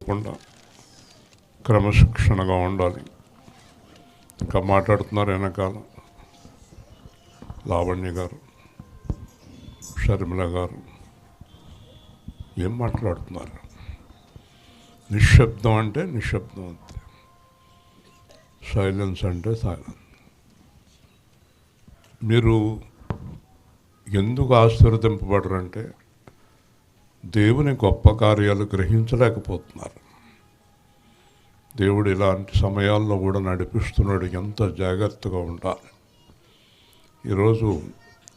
తప్పకుండా క్రమశిక్షణగా ఉండాలి. ఇంకా మాట్లాడుతున్నారు వెనకాల లావణ్య గారు, షర్మిల గారు ఏం మాట్లాడుతున్నారు? నిశ్శబ్దం అంటే నిశ్శబ్దం అంతే, సైలెన్స్ అంటే సైలెన్స్. మీరు ఎందుకు ఆశీర్వదింపబడరంటే దేవుని గొప్ప కార్యాలు గ్రహించలేకపోతున్నారు. దేవుడు ఇలాంటి సమయాల్లో కూడా నడిపిస్తున్నాడు. ఎంత జాగ్రత్తగా ఉండాలి. ఈరోజు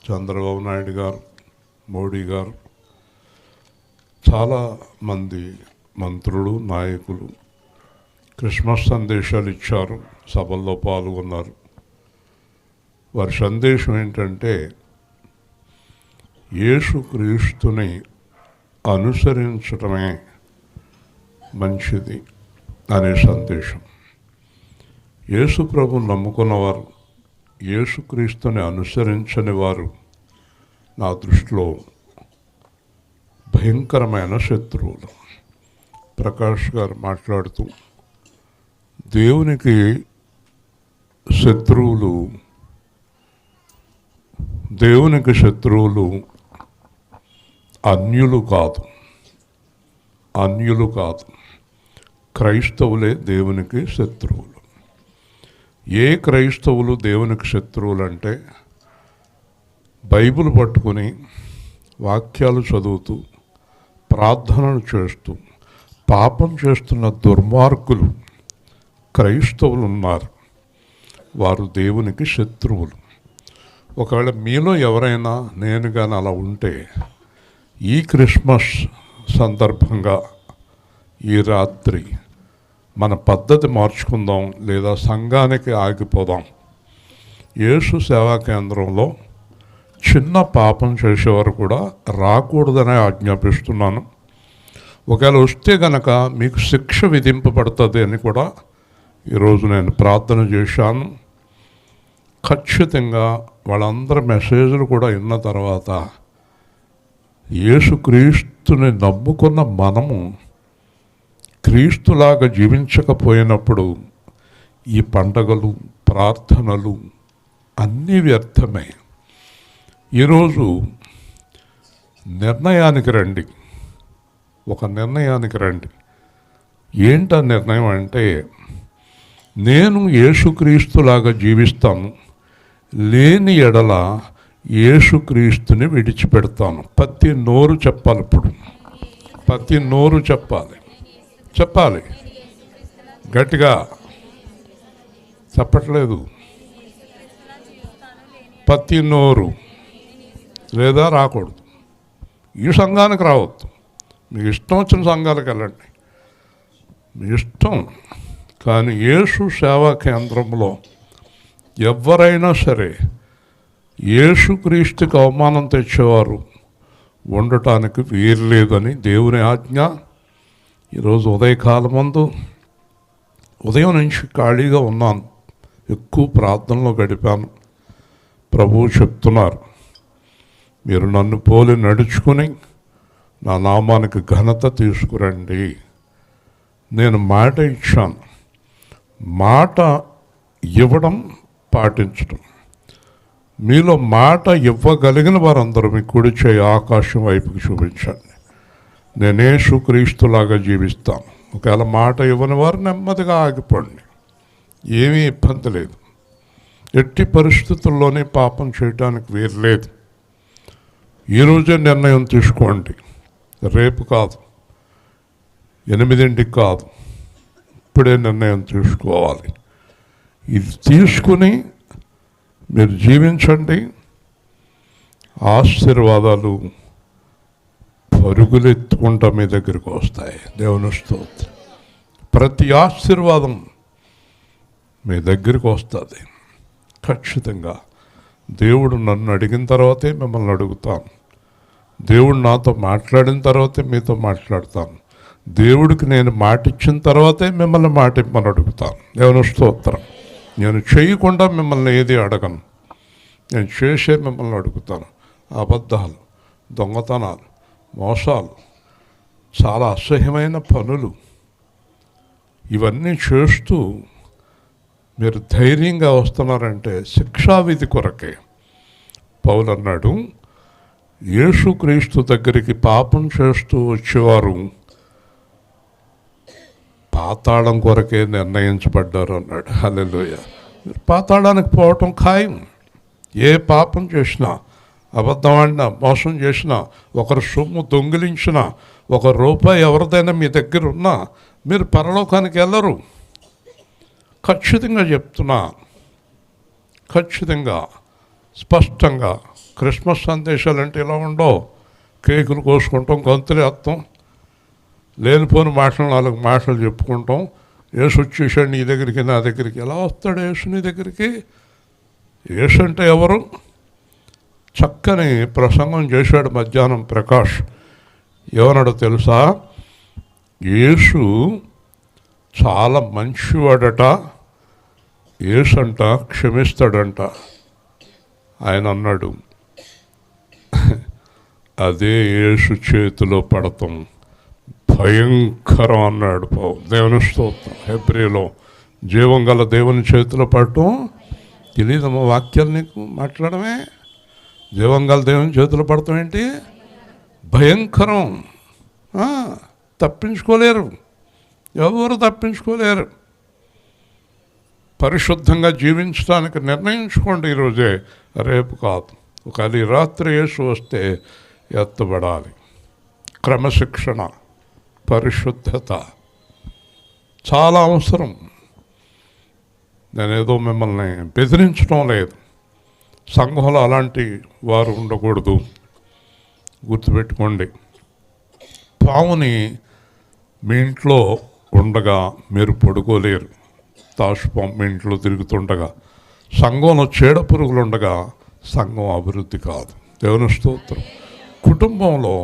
చంద్రబాబు నాయుడు గారు, మోడీ గారు, చాలామంది మంత్రులు, నాయకులు క్రిస్మస్ సందేశాలు ఇచ్చారు, సభల్లో పాల్గొన్నారు. వారి సందేశం ఏంటంటే యేసుక్రీస్తుని అనుసరించడమే మంచిది అనే సందేశం. యేసు ప్రభువుని నమ్ముకున్నవారు, యేసుక్రీస్తుని అనుసరించని వారు నా దృష్టిలో భయంకరమైన శత్రువులు. ప్రకాష్ గారు మాట్లాడుతూ దేవునికి శత్రువులు అన్యులు కాదు, క్రైస్తవులే దేవునికి శత్రువులు. ఏ క్రైస్తవులు దేవునికి శత్రువులు అంటే బైబిల్ పట్టుకుని వాక్యాలు చదువుతూ ప్రార్థనలు చేస్తూ పాపం చేస్తున్న దుర్మార్గులు క్రైస్తవులు ఉన్నారు. వారు దేవునికి శత్రువులు. ఒకవేళ మీలో ఎవరైనా నేను కానీ అలా ఉంటే ఈ క్రిస్మస్ సందర్భంగా ఈ రాత్రి మన పద్ధతి మార్చుకుందాం, లేదా సంఘానికి ఆగిపోదాం. యేసు సేవా కేంద్రంలో చిన్న పాపం చేసేవారు కూడా రాకూడదని ఆజ్ఞాపిస్తున్నాను. ఒకవేళ వస్తే గనక మీకు శిక్ష విధింపబడుతుంది అని కూడా ఈరోజు నేను ప్రార్థన చేశాను. ఖచ్చితంగా వాళ్ళందరి మెసేజ్లు కూడా విన్న తర్వాత యేసుక్రీస్తుని నమ్ముకున్న మనము క్రీస్తులాగా జీవించకపోయినప్పుడు ఈ పండగలు, ప్రార్థనలు అన్నీ వ్యర్థమే. ఈరోజు నిర్ణయానికి రండి, ఒక నిర్ణయానికి రండి. ఏంట నిర్ణయం అంటే నేను యేసుక్రీస్తులాగా జీవిస్తాను, లేని ఎడల యేసుక్రీస్తుని విడిచిపెడతాను. ప్రతి నోరు చెప్పాలి. ఇప్పుడు ప్రతి నోరు చెప్పాలి గట్టిగా. చెప్పట్లేదు. ప్రతి నోరు, లేదా రాకూడదు. ఈ సంఘానికి రావద్దు. మీకు ఇష్టం వచ్చిన సంఘాలకు వెళ్ళండి, మీ ఇష్టం. కానీ యేసు సేవా కేంద్రంలో ఎవరైనా సరే యేసుక్రీస్తుకి అవమానం తెచ్చేవారు ఉండటానికి వీల్లేదని దేవుని ఆజ్ఞ. ఈరోజు ఉదయకాలం ముందు ఉదయం నుంచి ఖాళీగా ఉన్నాను, ఎక్కువ ప్రార్థనలో గడిపాను. ప్రభువు చెప్తున్నారు, మీరు నన్ను పోలి నడుచుకుని నా నామానికి ఘనత తీసుకురండి. నేను మాట ఇచ్చాను. మాట ఇవ్వడం, పాటించడం. మీలో మాట ఇవ్వగలిగిన వారందరూ మీ కుడి చేయి ఆకాశం వైపుకి చూపించండి. నేనే యేసుక్రీస్తులాగా జీవిస్తాను. ఒకవేళ మాట ఇవ్వని వారు నెమ్మదిగా ఆగిపోండి, ఏమీ ఇబ్బంది లేదు. ఎట్టి పరిస్థితుల్లోనే పాపం చేయడానికి వీల్లేదు. ఈరోజే నిర్ణయం తీసుకోండి, రేపు కాదు, 8ంటికి కాదు, ఇప్పుడే నిర్ణయం తీసుకోవాలి. ఇది తీసుకుని మీరు జీవించండి. ఆశీర్వాదాలు పరుగులెత్తుకుంటా మీ దగ్గరికి వస్తాయి. దేవుని స్తోత్రం. ప్రతి ఆశీర్వాదం మీ దగ్గరికి వస్తుంది ఖచ్చితంగా. దేవుడు నన్ను అడిగిన తర్వాతే మిమ్మల్ని అడుగుతాను. దేవుడు నాతో మాట్లాడిన తర్వాతే మీతో మాట్లాడతాను. దేవుడికి నేను మాట ఇచ్చిన తర్వాతే మిమ్మల్ని మాట ఇమ్మని అడుగుతాను. దేవుని స్తోత్రం. నేను చేయకుండా మిమ్మల్ని ఏది అడగను, నేను చేసే మిమ్మల్ని అడుగుతాను. అబద్ధాలు, దొంగతనాలు, మోసాలు, చాలా అసహ్యమైన పనులు ఇవన్నీ చేస్తూ మీరు ధైర్యంగా వస్తున్నారంటే శిక్షావిధి కొరకే. పౌలు అన్నాడు, యేసుక్రీస్తు దగ్గరికి పాపం చేస్తూ వచ్చేవారు పాతాళం కొరకే నిర్ణయించబడ్డారు అన్నాడు. హల్లెలూయా. పాతాళానికి పోవటం ఖాయం. ఏ పాపం చేసినా, అబద్ధం ఆడినా, మోసం చేసినా, ఒకరు సొమ్ము దొంగిలించినా, ₹1 ఎవరిదైనా మీ దగ్గర ఉన్నా మీరు పరలోకానికి వెళ్ళరు. ఖచ్చితంగా చెప్తున్నా, ఖచ్చితంగా స్పష్టంగా. క్రిస్మస్ సందేశాలు అంటే ఇలా ఉండవు. కేకులు కోసుకుంటాం, గంతులు వేస్తాం, లేనిపోని మాటలు 4 మాటలు చెప్పుకుంటాం. యేసు వచ్చేసాడు నీ దగ్గరికి, నా దగ్గరికి. ఎలా వస్తాడు యేసు నీ దగ్గరికి? యేసు అంటే ఎవరు? చక్కని ప్రసంగం చేశాడు మధ్యాహ్నం ప్రకాష్. ఏమన్నాడో తెలుసా? యేసు చాలా మంచివాడట, యేసు అంట క్షమిస్తాడంట. ఆయన అన్నాడు, అదే యేసు చేతిలో పడతాం భయంకరం అన్నాడు. దేవుని స్తోత్రం. హెబ్రీలో జీవం గల దేవుని చేతిలో పడటం తెలియదమ్మా. వాక్యాలు నీకు మాట్లాడమే. జీవం గల దేవుని చేతిలో పడతాం ఏంటి? భయంకరం. తప్పించుకోలేరు, ఎవరు తప్పించుకోలేరు. పరిశుద్ధంగా జీవించడానికి నిర్ణయించుకోండి ఈరోజే, రేపు కాదు. ఒకవేళ ఈ రాత్రి యేసు వస్తే ఎత్తబడాలి. క్రమశిక్షణ, పరిశుద్ధత చాలా అవసరం. నేనేదో మిమ్మల్ని బెదిరించడం లేదు. సంఘంలో అలాంటి వారు ఉండకూడదు. గుర్తుపెట్టుకోండి. పాముని మీ ఇంట్లో ఉండగా మీరు పడుకోలేరు. తాసుపాము మీ ఇంట్లో తిరుగుతుండగా, సంఘంలో చీడ పురుగులు ఉండగా సంఘం అభివృద్ధి కాదు. దేవుని స్తోత్రం. కుటుంబంలో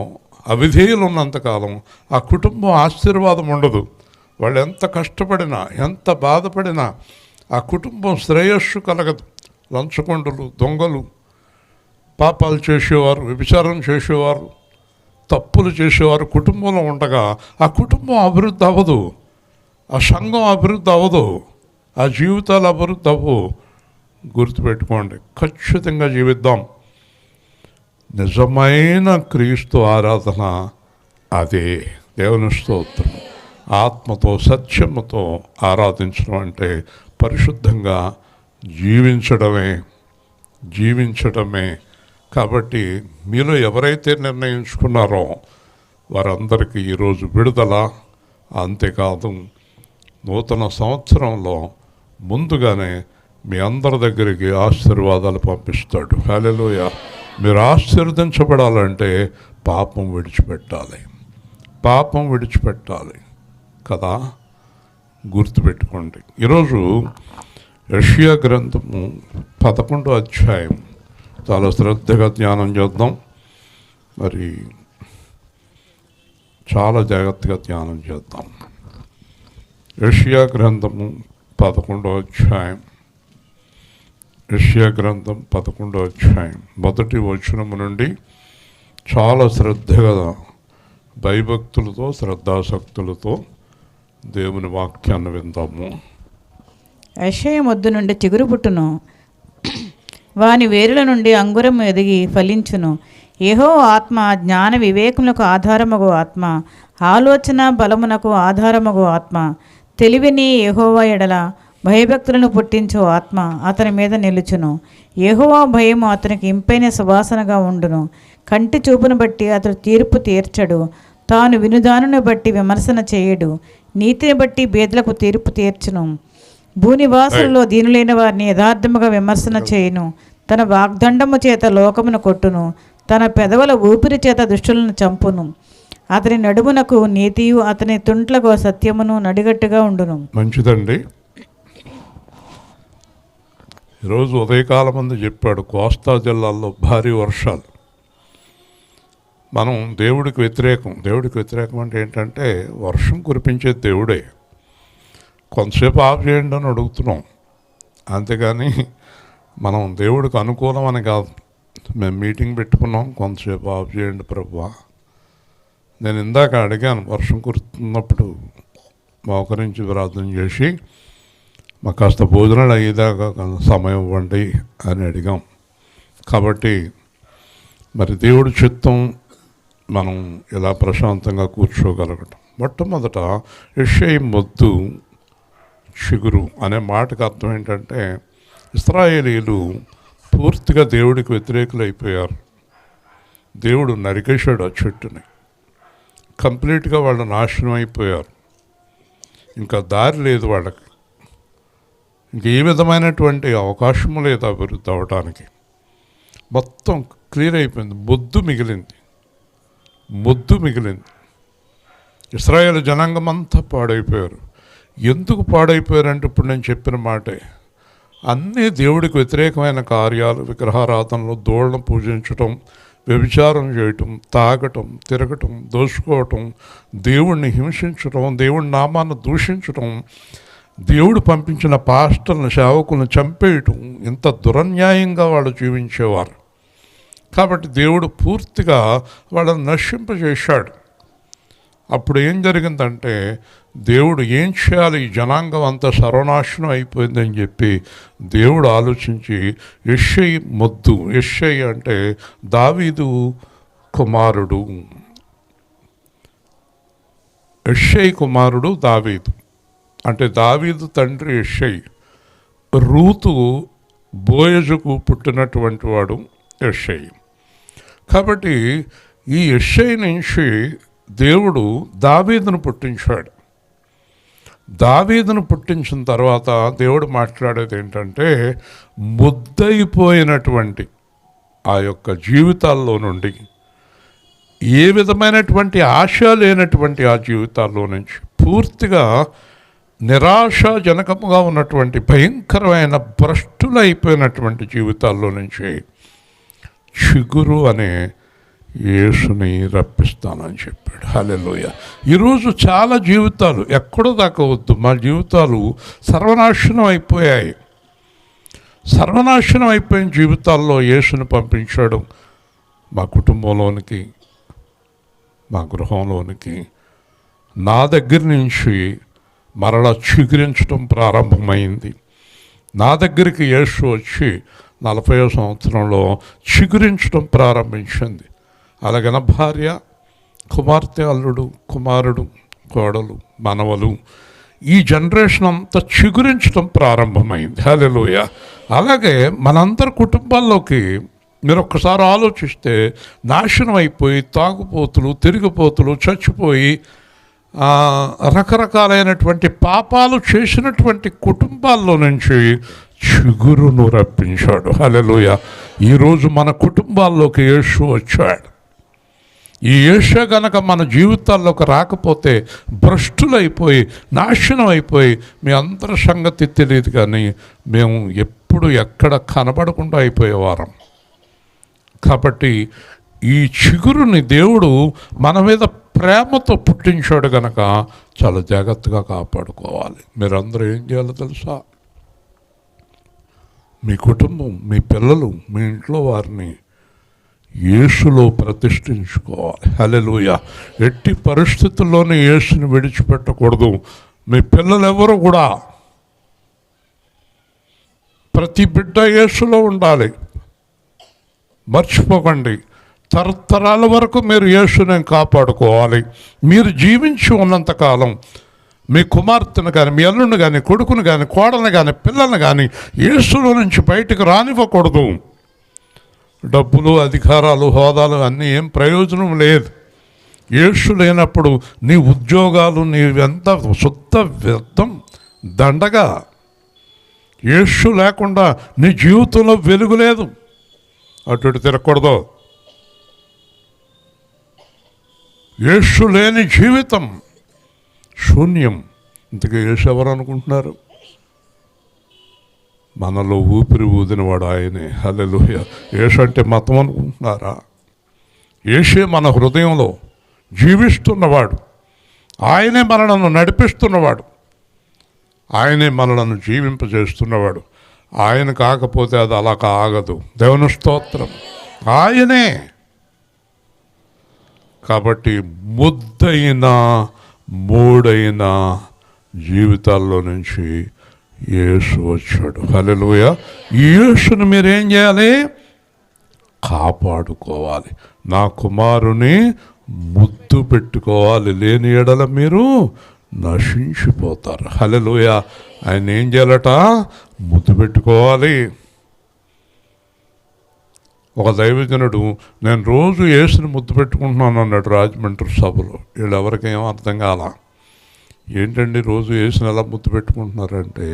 అవిధేయులు ఉన్నంతకాలం ఆ కుటుంబం ఆశీర్వాదం ఉండదు. వాళ్ళు ఎంత కష్టపడినా, ఎంత బాధపడినా ఆ కుటుంబం శ్రేయస్సు కలగదు. లంచగొండలు, దొంగలు, పాపాలు చేసేవారు, వ్యభిచారం చేసేవారు, తప్పులు చేసేవారు కుటుంబంలో ఉండగా ఆ కుటుంబం అభివృద్ధి అవ్వదు, ఆ సంఘం అభివృద్ధి అవ్వదు, ఆ జీవితాలు అభివృద్ధి అవ్వవు. గుర్తుపెట్టుకోండి. ఖచ్చితంగా జీవిద్దాం. నిజమైన క్రీస్తు ఆరాధన అదే. దేవుని స్తోత్రం. ఆత్మతో సత్యముతో ఆరాధించడం అంటే పరిశుద్ధంగా జీవించడమే. కాబట్టి మీలో ఎవరైతే నిర్ణయించుకున్నారో వారందరికీ ఈరోజు విడుదల. అంతేకాదు, నూతన సంవత్సరంలో ముందుగానే మీ అందరి దగ్గరికి ఆశీర్వాదాలు పంపిస్తాడు. హల్లెలూయా. మీరు ఆశీర్వదించబడాలంటే పాపం విడిచిపెట్టాలి కదా. గుర్తుపెట్టుకోండి. ఈరోజు యెషయా గ్రంథము 11వ అధ్యాయం చాలా శ్రద్ధగా ధ్యానం చేద్దాం. మరి చాలా జాగ్రత్తగా ధ్యానం చేద్దాం. యెషయా గ్రంథము 11వ అధ్యాయం. యెషయా గ్రంథం 11వ అధ్యాయం మొదటి వచనము నుండి చాలా శ్రద్ధగా, భయభక్తులతో, శ్రద్ధాసక్తులతో దేవుని వాక్యాన్ని విందాము. యెషయా మొద్దు నుండి చిగురు పుట్టును, వాని వేరుల నుండి అంగురం ఎదిగి ఫలించును. యెహోవా ఆత్మ జ్ఞాన వివేకములకు ఆధారమగు ఆత్మ, ఆలోచన బలమునకు ఆధారమగు ఆత్మ, తెలివిని యెహోవా ఎడల భయభక్తులను పుట్టించు ఆత్మ అతని మీద నిలుచును. యెహోవా భయము అతనికి ఇంపైన సువాసనగా ఉండును. కంటి చూపును బట్టి అతడు తీర్పు తీర్చడు, తాను వినుదానుని బట్టి విమర్శన చేయడు, నీతిని బట్టి బేదలకు తీర్పు తీర్చును. భూనివాసులలో దీనులైన వారిని యథార్థముగా విమర్శన చేయును. తన వాగ్దండము చేత లోకమును కొట్టును, తన పెదవుల ఊపిరి చేత దుష్టులను చంపును. అతని నడుమునకు నీతియు, అతని తుంట్లకు సత్యమును నడిగట్టుగా ఉండును. మంచిదండి. ఈరోజు ఉదయకాలం ముందు చెప్పాడు, కోస్తా జిల్లాల్లో భారీ వర్షాలు. మనం దేవుడికి వ్యతిరేకం అంటే ఏంటంటే వర్షం కురిపించేది దేవుడే. కొంతసేపు ఆఫ్ చేయండి అని అడుగుతున్నాం, అంతేగాని మనం దేవుడికి అనుకూలం అని కాదు. మేము మీటింగ్ పెట్టుకున్నాం, కొంతసేపు ఆఫ్ చేయండి ప్రభువా. నేను ఇందాక అడిగాను, వర్షం కురుతున్నప్పుడు మోకరించి ప్రార్థన చేసి మాకు కాస్త భోజనాలు అయ్యేదాకా సమయం ఇవ్వండి అని అడిగాం. కాబట్టి మరి దేవుడి చిత్తం మనం ఇలా ప్రశాంతంగా కూర్చోగలగటం. మొట్టమొదట యెషయా మొద్దు చిగురు అనే మాటకు అర్థం ఏంటంటే ఇశ్రాయేలీలు పూర్తిగా దేవుడికి వ్యతిరేకులు అయిపోయారు. దేవుడు నరికేశాడు ఆ చెట్టుని, కంప్లీట్గా వాళ్ళు నాశనం అయిపోయారు. ఇంకా దారి లేదు వాళ్ళకి, ఇంక ఏ విధమైనటువంటి అవకాశము లేదు అభివృద్ధి అవ్వటానికి. మొత్తం క్లియర్ అయిపోయింది. మొద్దు మిగిలింది. ఇశ్రాయేలు జనాంగం అంతా పాడైపోయారు. ఎందుకు పాడైపోయారంటే ఇప్పుడు నేను చెప్పిన మాటే, అన్నీ దేవుడికి వ్యతిరేకమైన కార్యాలు, విగ్రహారాధనలు, దూడలను పూజించటం, వ్యభిచారం చేయటం, తాగటం, తిరగటం, దోచుకోవటం, దేవుణ్ణి హింసించటం, దేవుడి నామాన్ని దూషించటం, దేవుడు పంపించిన పాస్టర్లను, సేవకులను చంపేయటం, ఇంత దురన్యాయంగా వాళ్ళు జీవించేవారు. కాబట్టి దేవుడు పూర్తిగా వాళ్ళని నశింపజేశాడు. అప్పుడు ఏం జరిగిందంటే దేవుడు ఏం చేయాలి, ఈ జనాంగం అంతా సర్వనాశనం అయిపోయిందని చెప్పి దేవుడు ఆలోచించి యెషయా మొద్దు, యెషయా అంటే దావీదు కుమారుడు, యెషయా కుమారుడు దావీదు, అంటే దావీదు తండ్రి యెషయా. రూతు బోయజుకు పుట్టినటువంటి వాడు యెషయా. కాబట్టి ఈ యెషయా నుంచి దేవుడు దావీదును పుట్టించాడు. దావీదును పుట్టించిన తర్వాత దేవుడు మాట్లాడేది ఏంటంటే ముద్దయిపోయినటువంటి ఆ యొక్క జీవితాల్లో నుండి, ఏ విధమైనటువంటి ఆశ లేనటువంటి ఆ జీవితాల్లో నుంచి, పూర్తిగా నిరాశాజనకముగా ఉన్నటువంటి భయంకరమైన భ్రష్టులైపోయినటువంటి జీవితాల్లో నుంచి చిగురు అనే యేసుని రప్పిస్తానని చెప్పాడు. హల్లెలూయా. ఈరోజు చాలా జీవితాలు ఎక్కడో దాకా వద్దు, మా జీవితాలు సర్వనాశనం అయిపోయాయి. సర్వనాశనం అయిపోయిన జీవితాల్లో యేసుని పంపించాడు మా కుటుంబంలోనికి, మా గృహంలోనికి. నా దగ్గర నుంచి మరలా చిగురించడం ప్రారంభమైంది. నా దగ్గరికి యేసు వచ్చి 40వ సంవత్సరంలో చిగురించడం ప్రారంభించింది. అలాగే నా భార్య, కుమార్తె, అల్లుడు, కుమారుడు, కోడలు, మనవలు, ఈ జనరేషన్ అంతా చిగురించడం ప్రారంభమైంది. హల్లెలూయా. అలాగే మనందరి కుటుంబాల్లోకి మీరు ఒక్కసారి ఆలోచిస్తే నాశనం అయిపోయి తాగుపోతులు, తిరిగిపోతులు, చచ్చిపోయి రకరకాలైనటువంటి పాపాలు చేసినటువంటి కుటుంబాల్లో నుంచి చిగురును రప్పించాడు. హల్లెలూయా. ఈరోజు మన కుటుంబాల్లోకి యేసు వచ్చాడు. ఈ యేసు గనక మన జీవితాల్లోకి రాకపోతే భ్రష్టులైపోయి నాశనం అయిపోయి మీ అందరి సంగతి తెలియదు, కానీ మేము ఎప్పుడు ఎక్కడ కనబడకుండా అయిపోయేవారం. కాబట్టి ఈ చిగురుని దేవుడు మన మీద ప్రేమతో పుట్టించాడు గనక చాలా జాగ్రత్తగా కాపాడుకోవాలి. మీరందరూ ఏం చేయాలో తెలుసా? మీ కుటుంబం, మీ పిల్లలు, మీ ఇంట్లో వారిని యేసులో ప్రతిష్ఠించుకోవాలి. హల్లెలూయా. ఎట్టి పరిస్థితుల్లోనే యేసుని విడిచిపెట్టకూడదు. మీ పిల్లలు ఎవరు కూడా, ప్రతి బిడ్డ యేసులో ఉండాలి. మర్చిపోకండి. తరతరాల వరకు మీరు యేసుని కాపాడుకోవాలి. మీరు జీవించి ఉన్నంతకాలం మీ కుమార్తెను కానీ, మీ అల్లుని కానీ, కొడుకును కానీ, కోడలను కానీ, పిల్లలను కానీ యేసులో నుంచి బయటకు రానివ్వకూడదు. డబ్బులు, అధికారాలు, హోదాలు అన్నీ ఏం ప్రయోజనం లేదు. యేసు లేనప్పుడు నీ ఉద్యోగాలు నీవెంత శుద్ధ వ్యర్థం, దండగా. యేసు లేకుండా నీ జీవితంలో వెలుగు లేదు. అటు తిరగకూడదు. యేసు లేని జీవితం శూన్యం. ఇంతకీ యేసు ఎవరు అనుకుంటున్నారు? మనలో ఊపిరి ఊదినవాడు ఆయనే. హల్లెలూయా. యేసు అంటే మతం అనుకుంటున్నారా? యేసే మన హృదయంలో జీవిస్తున్నవాడు. ఆయనే మనలను నడిపిస్తున్నవాడు. ఆయనే మనలను జీవింపజేస్తున్నవాడు. ఆయన కాకపోతే అది అలా ఆగదు. దేవుని స్తోత్రం. ఆయనే. కాబట్టి ముద్దైనా మూడైనా జీవితాల్లో నుంచి యేసు వచ్చాడు. హల్లెలూయా. ఈ యేసును మీరేం చేయాలి? కాపాడుకోవాలి. నా కుమారుని ముద్దు పెట్టుకోవాలి, లేని ఎడల మీరు నశించిపోతారు. హల్లెలూయా. ఆయన ఏం చేయాలట? ముద్దు పెట్టుకోవాలి. ఒక దైవజనుడు, నేను రోజు యేసుని ముద్దు పెట్టుకుంటున్నాను అన్నాడు రాజమండ్రి సభలో. వీళ్ళు ఎవరికేం అర్థం కాల. ఏంటండి రోజు యేసుని ఎలా ముద్దు పెట్టుకుంటున్నారంటే,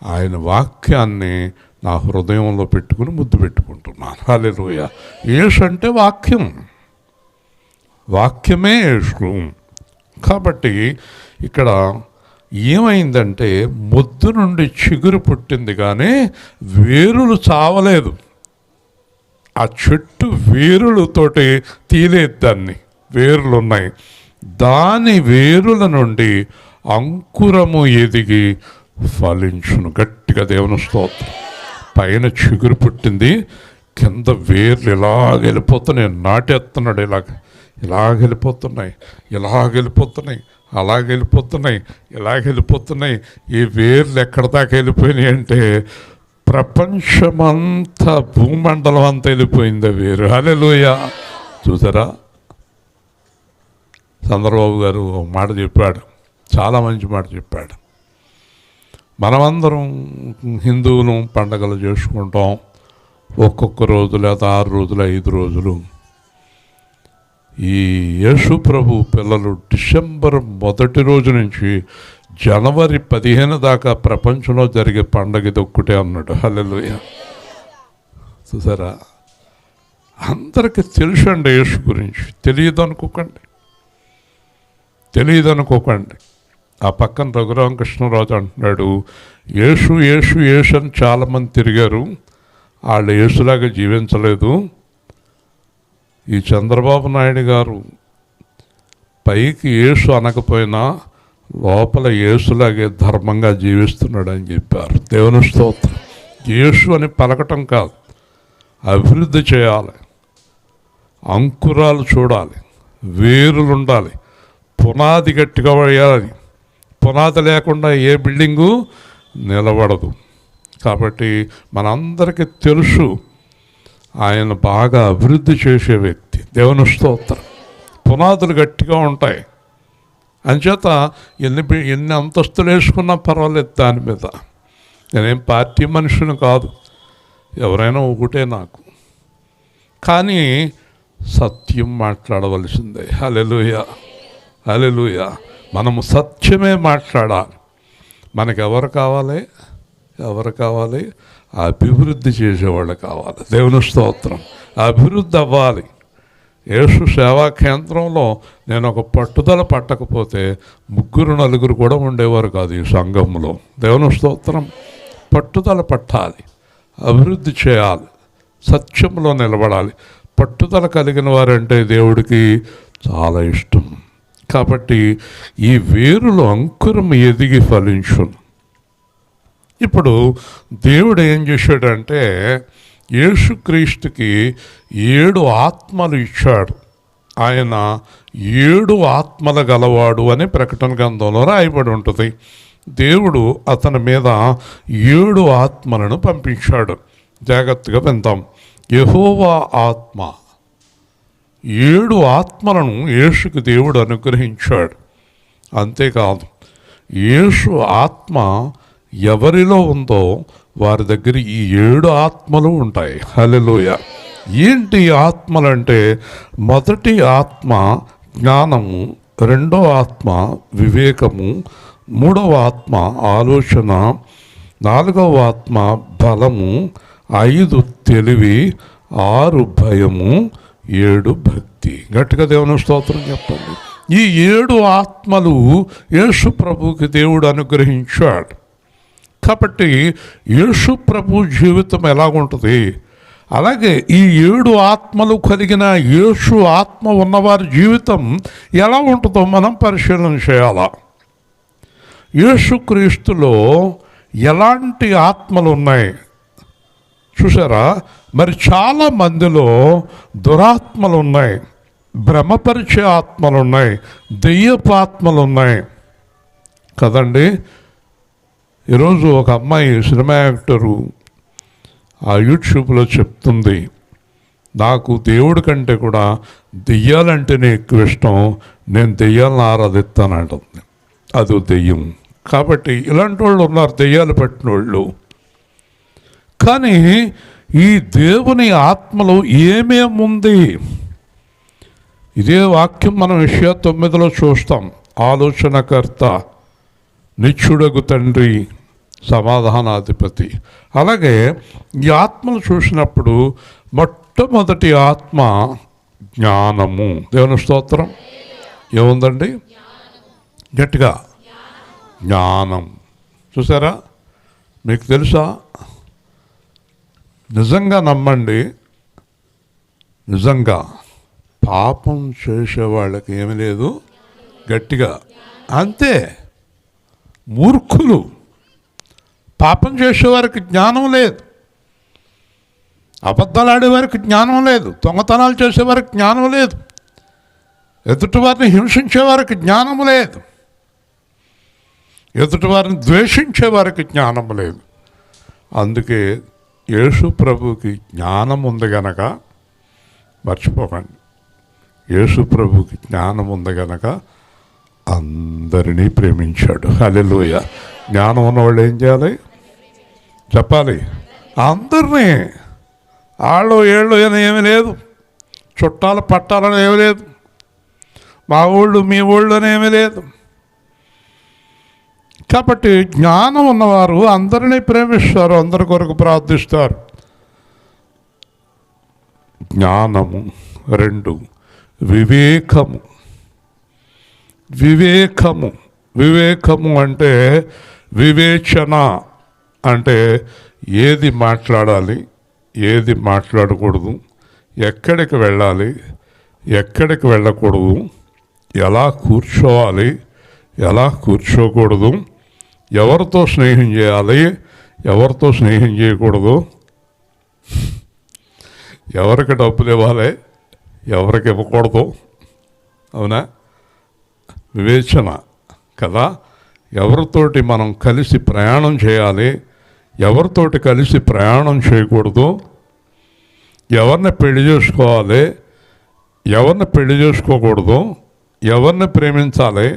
ఆయన వాక్యాన్ని నా హృదయంలో పెట్టుకుని ముద్దు పెట్టుకుంటున్నాను. హల్లెలూయా. యేసు అంటే వాక్యం, వాక్యమే యేసు. కాబట్టి ఇక్కడ ఏమైందంటే, ముద్దు నుండి చిగురు పుట్టింది కానీ వేరులు చావలేదు. ఆ చెట్టు వేరులతోటి తీలేదు, దాన్ని వేరులు ఉన్నాయి. దాని వేరుల నుండి అంకురము ఎదిగి ఫలించును. గట్టిగా దేవుని స్తోత్రం. పైన చిగురు పుట్టింది, కింద వేర్లు ఇలాగెళ్ళిపోతున్నాయి. నాటేస్తున్నాడు, ఇలాగెళ్ళిపోతున్నాయి, ఇలాగెళ్ళిపోతున్నాయి, అలాగెళ్ళిపోతున్నాయి, ఇలాగెళ్ళిపోతున్నాయి. ఈ వేర్లు ఎక్కడి దాకా వెళ్ళిపోయినాయి అంటే ప్రపంచమంతా, భూమండలం అంతా వెళ్ళిపోయింది వేరు. హల్లెలూయా. చూసారా, చంద్రబాబు గారు ఒక మాట చెప్పాడు, చాలా మంచి మాట చెప్పాడు. మనమందరం హిందువులు పండగలు చేసుకుంటాం, ఒక్కొక్క రోజు లేదా 6 రోజులు 5 రోజులు. ఈ యేసు ప్రభు పిల్లలు డిసెంబర్ 1 రోజు నుంచి జనవరి 15 దాకా ప్రపంచంలో జరిగే పండగ ఇది ఒక్కటే అన్నాడు. హల్లెలూయా. చూసారా, అందరికీ తెలుసు అండి యేసు గురించి. తెలియదు అనుకోకండి. ఆ పక్కన రఘురామకృష్ణరాజు అంటున్నాడు, యేసు యేసు యేసు అని చాలామంది తిరిగారు, వాళ్ళు యేసులాగా జీవించలేదు. ఈ చంద్రబాబు నాయుడు గారు పైకి యేసు అనకపోయినా లోపల యేసులాగే ధర్మంగా జీవిస్తున్నాడు అని చెప్పారు. దేవుని స్తోత్రం. యేసు అని పలకటం కాదు, అభివృద్ధి చేయాలి, అంకురాలు చూడాలి, వేరులు ఉండాలి, పునాది గట్టిగా వేయాలి. పునాది లేకుండా ఏ బిల్డింగు నిలబడదు. కాబట్టి మనందరికీ తెలుసు ఆయన బాగా అభివృద్ధి చేసే వ్యక్తి. దేవుని స్తోత్రం. పునాదులు గట్టిగా ఉంటాయి. అంచేత ఎన్ని అంతస్తులు వేసుకున్నా పర్వాలేదు దాని మీద. నేనేం పార్టీ మనుషుని కాదు, ఎవరైనా ఒకటే నాకు. కానీ సత్యం మాట్లాడవలసిందే. హల్లెలూయా. హల్లెలూయా. మనము సత్యమే మాట్లాడాలి. మనకు ఎవరు కావాలి? అభివృద్ధి చేసేవాళ్ళు కావాలి. దేవుని స్తోత్రం. అభివృద్ధి అవ్వాలి. యేసు సేవా కేంద్రంలో నేను ఒక పట్టుదల పట్టకపోతే 3-4 కూడా ఉండేవారు కాదు ఈ సంఘంలో. దేవుని స్తోత్రం. పట్టుదల పట్టాలి, అభివృద్ధి చేయాలి, సత్యంలో నిలబడాలి. పట్టుదల కలిగిన వారంటే దేవుడికి చాలా ఇష్టం. కాబట్టి ఈ వేరులో అంకురం ఎదిగి ఫలించును. ఇప్పుడు దేవుడు ఏం చేశాడంటే, యేసుక్రీస్తుకి 7 ఆత్మలు ఇచ్చాడు. ఆయన 7 ఆత్మల గలవాడు అని ప్రకటన గ్రంథంలో రాయబడి ఉంటుంది. దేవుడు అతని మీద 7 ఆత్మలను పంపించాడు. జాగ్రత్తగా విందాం. యెహోవా ఆత్మ, 7 ఆత్మలను యేసుకు దేవుడు అనుగ్రహించాడు. అంతేకాదు, యేసు ఆత్మ ఎవరిలో ఉందో వారి దగ్గర ఈ 7 ఆత్మలు ఉంటాయి. హల్లెలూయా. ఏంటి ఆత్మలంటే, మొదటి ఆత్మ జ్ఞానము, రెండో ఆత్మ వివేకము, మూడవ ఆత్మ ఆలోచన, 4వ ఆత్మ బలము, 5 తెలివి, 6 భయము, 7 భక్తి. గట్టిగా దేవుని స్తోత్రం చెప్పండి. ఈ 7 ఆత్మలు యేసు ప్రభువుకి దేవుడు అనుగ్రహించాడు. కాబట్టి యేసు ప్రభు జీవితం ఎలాగుంటుంది, అలాగే ఈ 7 ఆత్మలు కలిగిన యేసు ఆత్మ ఉన్నవారి జీవితం ఎలా ఉంటుందో మనం పరిశీలన చేయాలా. యేసుక్రీస్తులో ఎలాంటి ఆత్మలు ఉన్నాయి చూసారా? మరి చాలా మందిలో దురాత్మలు ఉన్నాయి, భ్రమపరిచే ఆత్మలు ఉన్నాయి, దెయ్యపు ఆత్మలు ఉన్నాయి. కదండి. ఈరోజు ఒక అమ్మాయి సినిమా యాక్టరు ఆ యూట్యూబ్లో చెప్తుంది, నాకు దేవుడి కంటే కూడా దెయ్యాలంటేనే ఎక్కువ ఇష్టం, నేను దెయ్యాలను ఆరాధిస్తానంటుంది. అది దెయ్యం. కాబట్టి ఇలాంటి వాళ్ళు ఉన్నారు, దెయ్యాలు పట్టిన వాళ్ళు. కానీ ఈ దేవుని ఆత్మలో ఏమేముంది? ఇదే వాక్యం మనం యెషయా 9లో చూస్తాం. ఆలోచనకర్త, నిత్యుడగు తండ్రి, సమాధానాధిపతి. అలాగే ఈ ఆత్మను చూసినప్పుడు మొట్టమొదటి ఆత్మ జ్ఞానము. దేవుని స్తోత్రం. ఏముందండి? గట్టిగా జ్ఞానం. చూసారా? మీకు తెలుసా? నిజంగా నమ్మండి, నిజంగా పాపం చేసేవాళ్ళకి ఏమి లేదు, గట్టిగా అంతే. మూర్ఖులు. పాపం చేసేవారికి జ్ఞానం లేదు, అబద్ధాలు ఆడేవారికి జ్ఞానం లేదు, దొంగతనాలు చేసేవారికి జ్ఞానం లేదు, ఎదుటివారిని హింసించేవారికి జ్ఞానం లేదు, ఎదుటివారిని ద్వేషించేవారికి జ్ఞానం లేదు. అందుకే యేసు ప్రభుకి జ్ఞానం ఉంది గనక, మర్చిపోకండి, యేసు ప్రభుకి జ్ఞానం ఉంది గనక అందరినీ ప్రేమించాడు. హల్లెలూయా. జ్ఞానం ఉన్నవాళ్ళు ఏం చేయాలి? చెప్పాలి. అందరినీ. వాళ్ళు ఏళ్ళు అని ఏమీ లేదు, చుట్టాలు పట్టాలని ఏమీ లేదు, మా ఊళ్ళు మీ ఊళ్ళు అని ఏమీ లేదు. కాబట్టి జ్ఞానం ఉన్నవారు అందరినీ ప్రేమిస్తారు, అందరి కొరకు ప్రార్థిస్తారు. జ్ఞానము. 2, వివేకము. వివేకము. వివేకము అంటే వివేచన. అంటే ఏది మాట్లాడాలి, ఏది మాట్లాడకూడదు, ఎక్కడికి వెళ్ళాలి, ఎక్కడికి వెళ్ళకూడదు, ఎలా కూర్చోవాలి, ఎలా కూర్చోకూడదు, ఎవరితో స్నేహం చేయాలి, ఎవరితో స్నేహం చేయకూడదు, ఎవరికి డబ్బులు ఇవ్వాలి, ఎవరికి ఇవ్వకూడదు. అవునా? వివేచన కదా. ఎవరితోటి మనం కలిసి ప్రయాణం చేయాలి, ఎవరితోటి కలిసి ప్రయాణం చేయకూడదు, ఎవరిని పెళ్లి చేసుకోవాలి, ఎవరిని పెళ్లి చేసుకోకూడదు, ఎవరిని ప్రేమించాలి,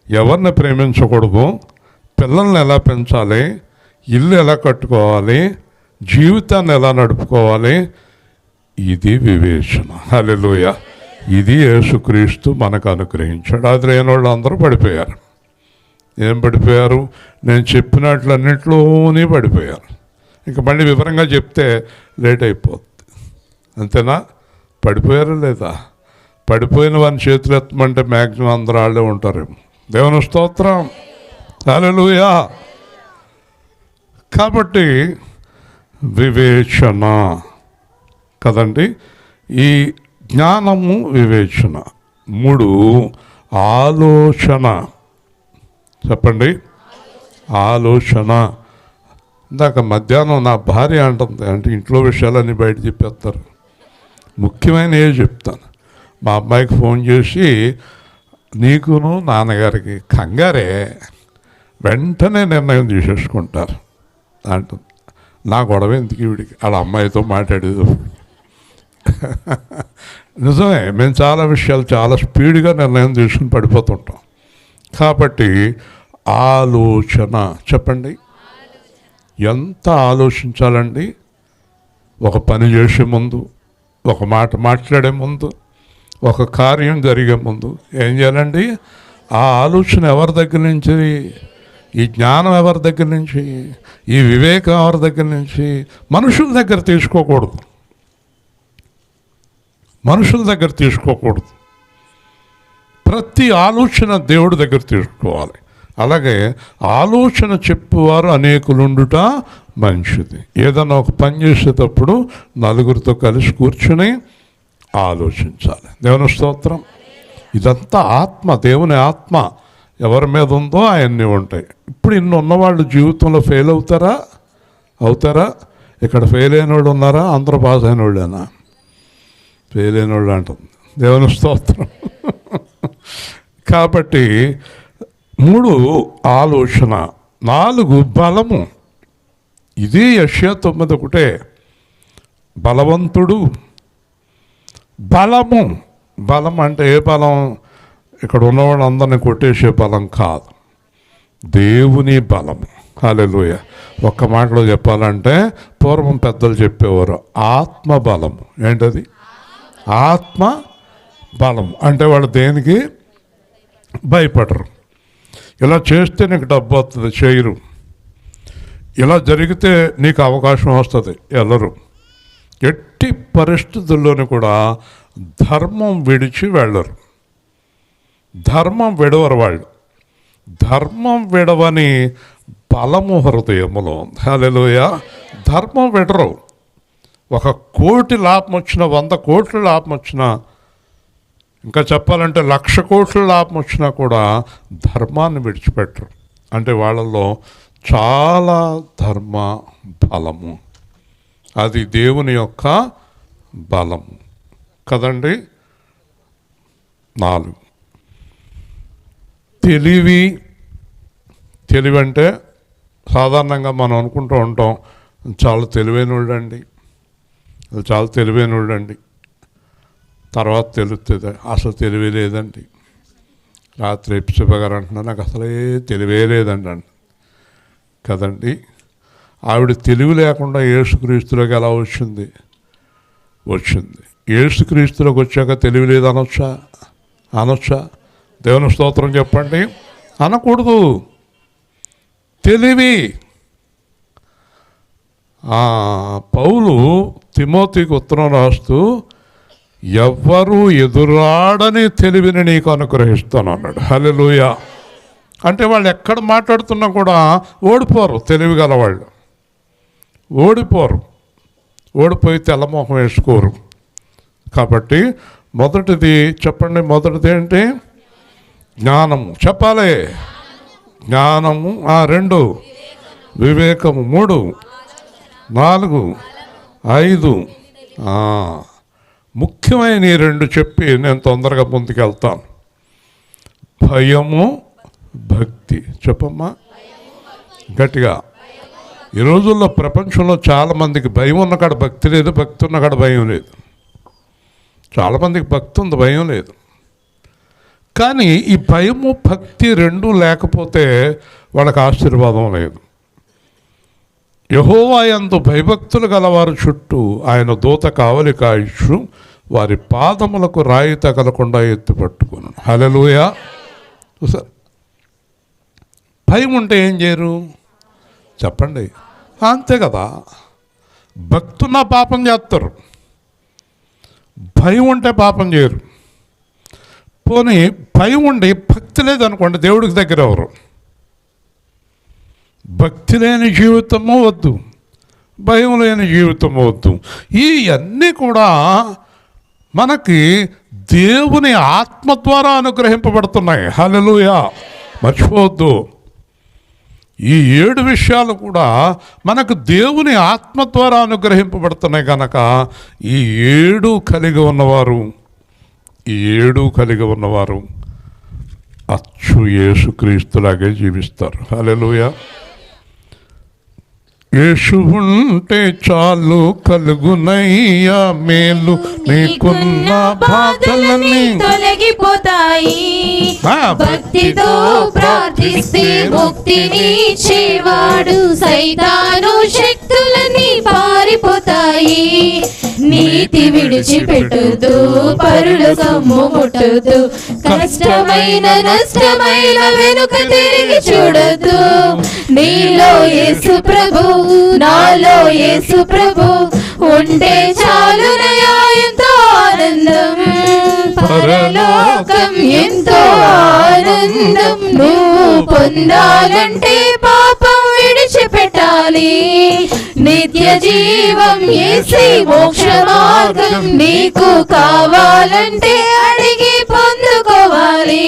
ఎవరిని ప్రేమించకూడదు, పిల్లల్ని ఎలా పెంచాలి, ఇల్లు ఎలా కట్టుకోవాలి, జీవితాన్ని ఎలా నడుపుకోవాలి. ఇది వివేచన. హల్లెలూయా. ఇది యేసుక్రీస్తు మనకు అనుగ్రహించాడు. అది లేని వాళ్ళు అందరూ పడిపోయారు. ఏం పడిపోయారు? నేను చెప్పినట్లన్నింటిలోనే పడిపోయారు. ఇంక మళ్ళీ వివరంగా చెప్తే లేట్ అయిపోతుంది. అంతేనా? పడిపోయారా లేదా? పడిపోయిన వారిని చేతులు ఎత్తమంటే మ్యాక్సిమం అందరూ వాళ్ళే ఉంటారేమో. దేవుని స్తోత్రం. హల్లెలూయా. కాబట్టి వివేచన కదండి. ఈ జ్ఞానము, వివేచన. 3, ఆలోచన. చెప్పండి. ఆలోచన. ఇందాక మధ్యాహ్నం నా భార్య అంటుంది, అంటే ఇంట్లో విషయాలన్నీ బయట చెప్పేస్తారు, ముఖ్యమైన ఏ చెప్తాను. మా అమ్మాయికి ఫోన్ చేసి, నీకును నాన్నగారికి కంగారే, వెంటనే నిర్ణయం తీసేసుకుంటారు అంటుంది. నా గొడవ ఎందుకు వీడికి, వాళ్ళ అమ్మాయితో మాట్లాడేది. నిజమే, మేము చాలా విషయాలు చాలా స్పీడ్గా నిర్ణయం తీసుకుని పడిపోతుంటాం. కాబట్టి ఆలోచన. చెప్పండి. ఎంత ఆలోచించాలండి? ఒక పని చేసే ముందు, ఒక మాట మాట్లాడే ముందు, ఒక కార్యం జరిగే ముందు ఏం చేయాలండి? ఆ ఆలోచన ఎవరి దగ్గర నుంచి? ఈ జ్ఞానం ఎవరి దగ్గర నుంచి? ఈ వివేకం ఎవరి దగ్గర నుంచి? మనుషుల దగ్గర తీసుకోకూడదు. మనుషుల దగ్గర తీసుకోకూడదు. ప్రతి ఆలోచన దేవుడి దగ్గర తీసుకోవాలి. అలాగే ఆలోచన చెప్పువారు అనేకులుండుట మంచిది. ఏదైనా ఒక పని చేసేటప్పుడు నలుగురితో కలిసి కూర్చుని ఆలోచించాలి. దేవుని స్తోత్రం. ఇదంతా ఆత్మ, దేవుని ఆత్మ ఎవరి మీద ఉందో అవన్నీ ఉంటాయి. ఇప్పుడు ఇన్ని ఉన్నవాళ్ళు జీవితంలో ఫెయిల్ అవుతారా? అవుతారా? ఇక్కడ ఫెయిల్ అయిన వాళ్ళు ఉన్నారా? అందరూ పాస్ అయిన వాళ్ళేనా? ఫెయిల్ అయిన వాళ్ళు అంటుంది. దేవుని స్తోత్రం. కాబట్టి 3 ఆలోచన, 4 బలము. ఇది యెషయా 9:1. బలవంతుడు, బలము. బలం అంటే ఏ బలం? ఇక్కడ ఉన్నవాళ్ళందరినీ కొట్టేసే బలం కాదు, దేవుని బలము. హల్లెలూయా. ఒక్క మాటలో చెప్పాలంటే పూర్వం పెద్దలు చెప్పేవారు ఆత్మ బలము. ఏంటది? ఆత్మ బలం. అంటే వాళ్ళు దేనికి భయపడరు. ఇలా చేస్తే నీకు డబ్బు వస్తుంది, చేయరు. ఇలా జరిగితే నీకు అవకాశం వస్తుంది, వెళ్ళరు. ఎట్టి పరిస్థితుల్లోనూ కూడా ధర్మం విడిచి వెళ్ళరు. ధర్మం విడవరు వాళ్ళు. ధర్మం విడవని బలము హృదయములో. హల్లెలూయా. ధర్మం విడరు. 1 కోటి లాభం వచ్చినా, 100 కోట్ల లాభం వచ్చినా, ఇంకా చెప్పాలంటే 1,00,000 కోట్ల లాభం వచ్చినా కూడా ధర్మాన్ని విడిచిపెట్టరు. అంటే వాళ్ళల్లో చాలా ధర్మ బలము. అది దేవుని యొక్క బలము కదండి. 4 తెలివి. తెలివి అంటే సాధారణంగా మనం అనుకుంటూ ఉంటాం, చాలా తెలివైనోళ్ళండి, చాలా తెలివైనోళ్ళండి. తర్వాత తెలుస్తుంది అసలు తెలివి లేదండి. రాత్రి ఎప్సిబ గారు అంటున్నా, నాకు అసలే తెలివే లేదండి కదండి. ఆవిడ తెలివి లేకుండా యేసుక్రీస్తులోకి ఎలా వచ్చింది? యేసుక్రీస్తులోకి వచ్చాక తెలివి లేదు అనొచ్చా? దేవుని స్తోత్రం చెప్పండి. అనకూడదు. తెలివి. పౌలు తిమోతికి ఉత్తరం రాస్తూ ఎవ్వరూ ఎదురాడని తెలివిని నీకు అనుగ్రహిస్తాను అన్నాడు. హల్లెలూయా. అంటే వాళ్ళు ఎక్కడ మాట్లాడుతున్నా కూడా ఓడిపోరు. తెలివి గల వాళ్ళు ఓడిపోరు. ఓడిపోయి తెల్లమోహం వేసుకోరు. కాబట్టి మొదటిది చెప్పండి. మొదటిది ఏంటి? జ్ఞానము. చెప్పాలి. జ్ఞానము. 2 వివేకము. 3 4 5 ముఖ్యమైన ఈ 2 చెప్పి నేను తొందరగా ముందుకెళ్తాను. భయము, భక్తి. చెప్పమ్మా గట్టిగా. ఈ రోజుల్లో ప్రపంచంలో చాలామందికి భయం ఉన్న కాడ భక్తి లేదు, భక్తి ఉన్న కాడ భయం లేదు. చాలామందికి భక్తి ఉంది, భయం లేదు. కానీ ఈ భయము భక్తి 2 లేకపోతే వాళ్ళకి ఆశీర్వాదం లేదు. యెహోవా యందు భయభక్తులు గలవారు చుట్టూ ఆయన దూత కావలి కాయచ్చు, వారి పాదములకు రాయి తగలకుండా ఎత్తి పట్టుకును. హల్లెలూయా. సార్, భయం ఉంటే ఏం చేయరు చెప్పండి? అంతే కదా. భక్తున్న పాపం చేస్తారు, భయం ఉంటే పాపం చేయరు. పోనీ భయం ఉండి భక్తి లేదనుకోండి, దేవుడికి దగ్గర ఎవరు? భక్తి లేని జీవితము వద్దు, భయం లేని జీవితము వద్దు. ఇవన్నీ కూడా మనకి దేవుని ఆత్మ ద్వారా అనుగ్రహింపబడుతున్నాయి. హల్లెలూయా. మర్చిపోవద్దు. ఈ 7 విషయాలు కూడా మనకు దేవుని ఆత్మ ద్వారా అనుగ్రహింపబడుతున్నాయి కనుక ఈ 7 కలిగి ఉన్నవారు అచ్చు యేసుక్రీస్తులాగే జీవిస్తారు. హల్లెలూయా. యేసు ఉంటే చాలు కలుగునయ్యా మేలు, నీకున్న బాధలన్నీ తొలగిపోతాయి. భక్తితో ప్రార్థిస్తే ముక్తినిచ్చేవాడు, సైతాను శక్తులన్నీ పారిపోతాయి. నీతి విడిచిపెట్టుదు, పరుల సొమ్ము ముట్టుదు, కష్టమైన నష్టమైన వెనుక తిరిగి చూడదు. నీలో యేసు ప్రభు, నాలో యేసు ప్రభు ఉంటే చాలునయా ఎంతో ఆనందం. పరలోకం ఎంతో ఆనందం. నువ్వు పొందాలంటే పాపం విడిచిపెట్టాలి. నిత్య జీవం యేసే మోక్ష మార్గం. నీకు కావాలంటే అడిగి పొందుకోవాలి.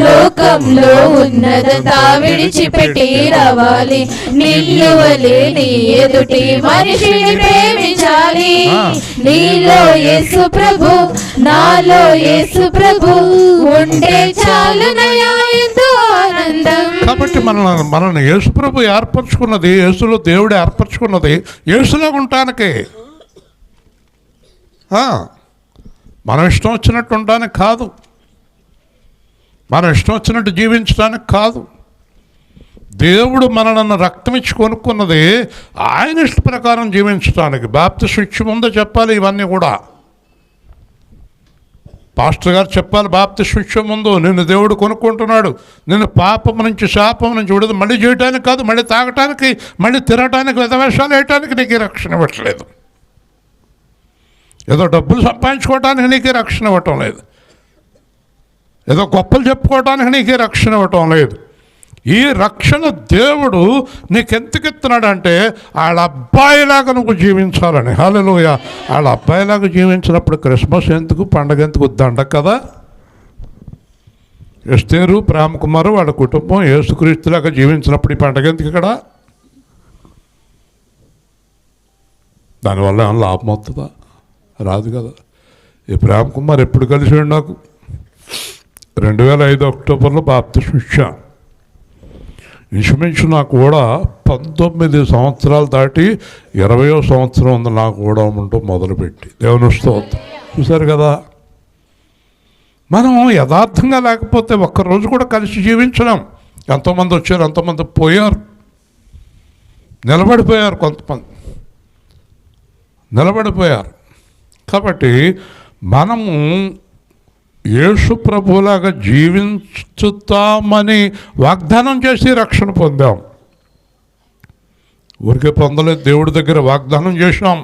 లోకంలో ఉన్నదంతా విడిచిపెట్టి రావాలి. నిన్ను వలె నీ ఎదుటి మనిషిని ప్రేమించాలి. నీలో యేసు ప్రభు, నాలో యేసు ప్రభు ఉంటే చాలునయా ఎంతో ఆనందం. కాబట్టి మనల్ని యేసుప్రభు ఏర్పరచుకున్నది, యేసులో దేవుడు ఏర్పరచుకున్నది యేసులో ఉండటానికి. మనం ఇష్టం వచ్చినట్టు ఉండడానికి కాదు, మనం ఇష్టం వచ్చినట్టు జీవించడానికి కాదు. దేవుడు మనల్ని రక్తం ఇచ్చి కొనుక్కున్నది ఆయన ఇష్ట ప్రకారం జీవించడానికి. బాప్తిసం ఇచ్చి ముందే చెప్పాలి ఇవన్నీ కూడా. పాస్టర్ గారు చెప్పాలి బాప్తిసం ఇచ్చే ముందు, నిన్ను దేవుడు కొనుక్కుంటున్నాడు, నిన్ను పాపం నుంచి శాపం నుంచి విడుదల మళ్ళీ చేయడానికి కాదు, మళ్ళీ తాగటానికి, మళ్ళీ తిరగటానికి, విధవేషాలు వేయటానికి నీకు రక్షణ ఇవ్వట్లేదు. ఏదో డబ్బులు సంపాదించుకోవటానికి నీకే రక్షణ ఇవ్వటం లేదు, ఏదో గొప్పలు చెప్పుకోవటానికి నీకే రక్షణ ఇవ్వటం లేదు. ఈ రక్షణ దేవుడు నీకెందుకెత్తున్నాడంటే వాళ్ళ అబ్బాయిలాగా నువ్వు జీవించాలని. హల్లెలూయా. వాళ్ళ అబ్బాయిలాగా జీవించినప్పుడు క్రిస్మస్ ఎందుకు, పండగ ఎందుకు, దండ కదా. ఎస్తేరు, ప్రేమకుమారు వాళ్ళ కుటుంబం యేసుక్రీస్తులాగా జీవించినప్పుడు ఈ పండగ ఎందుకు ఇక్కడ? దానివల్ల ఏమైనా లాభం అవుతుందా? రాదు కదా. ఈ ప్రేమకుమార్ ఎప్పుడు కలిసాడు నాకు? 2005 అక్టోబర్లో బాప్తిసం ఇచ్చా. ఇంచుమించు నాకు కూడా 19 సంవత్సరాలు దాటి 20వ సంవత్సరం ఉంది నాకు కూడా ఉంటూ మొదలుపెట్టి. దేవుని స్తోత్రం. చూశారు కదా, మనం యథార్థంగా లేకపోతే ఒక్కరోజు కూడా కలిసి జీవించలేం. ఎంతోమంది వచ్చారు, ఎంతోమంది పోయారు, నిలబడిపోయారు, కొంతమంది నిలబడిపోయారు. కాబట్టి మనము యేసు ప్రభువులాగా జీవించుతామని వాగ్దానం చేసి రక్షణ పొందాం. ఊరికే పొందలేదు, దేవుడి దగ్గర వాగ్దానం చేసాం.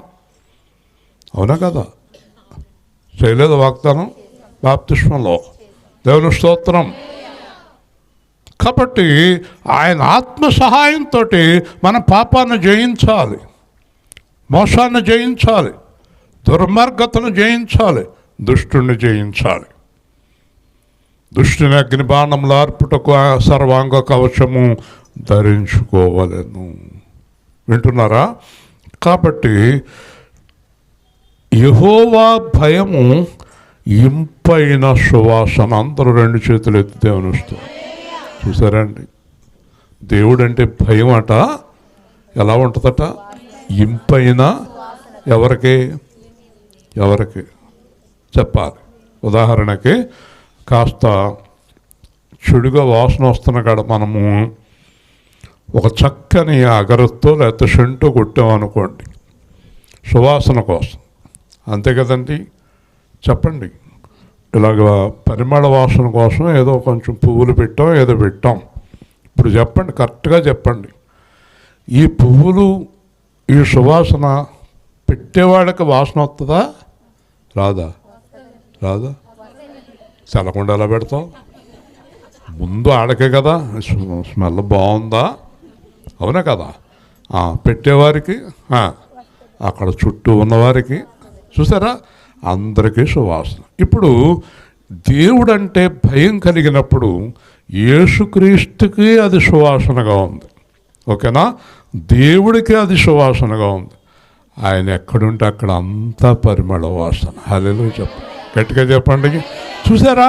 అవునా కదా? చేయలేదు వాగ్దానం బాప్తిస్మంలో? దేవుని స్తోత్రం. కాబట్టి ఆయన ఆత్మ సహాయంతో మన పాపాన్ని జయించాలి, మోసాన్ని జయించాలి, దుర్మార్గతను జయించాలి, దుష్టుని జయించాలి. దుష్టుని అగ్ని బాణంలో అర్పుటకు సర్వాంగ కవచము ధరించుకోవలెను. వింటున్నారా? కాబట్టి యెహోవా భయము ఇంపైన సువాసన. అందరూ 2 చేతులు ఎత్తి దేవుని వస్తారు. చూసారండి, దేవుడు అంటే భయం అట ఎలా ఉంటుందట? ఇంపైన. ఎవరికి చెప్పాలి. ఉదాహరణకి కాస్త చెడుగా వాసన వస్తున్న కాడ మనము ఒక చక్కని అగరత్తో లేకపోతే షెంటో కొట్టామనుకోండి సువాసన కోసం, అంతే కదండి? చెప్పండి. ఇలాగ పరిమళ వాసన కోసం ఏదో కొంచెం పువ్వులు పెట్టాం, ఏదో పెట్టాం. ఇప్పుడు చెప్పండి, కరెక్ట్గా చెప్పండి. ఈ పువ్వులు, ఈ సువాసన పెట్టేవాళ్ళకి వాసన వస్తుందా? రాదా? చల్లకుండా ఎలా పెడతావు? ముందు ఆడకే కదా స్మెల్ బాగుందా, అవునా కదా? పెట్టేవారికి, అక్కడ చుట్టూ ఉన్నవారికి, చూసారా, అందరికీ సువాసన. ఇప్పుడు దేవుడు అంటే భయం కలిగినప్పుడు యేసుక్రీస్తుకి అది సువాసనగా ఉంది. ఓకేనా? దేవుడికి అది సువాసనగా ఉంది. ఆయన ఎక్కడుంటే అక్కడ అంతా పరిమళ వాసన. హల్లెలూయా. చెప్పండి, గట్టిగా చెప్పండి. చూసారా?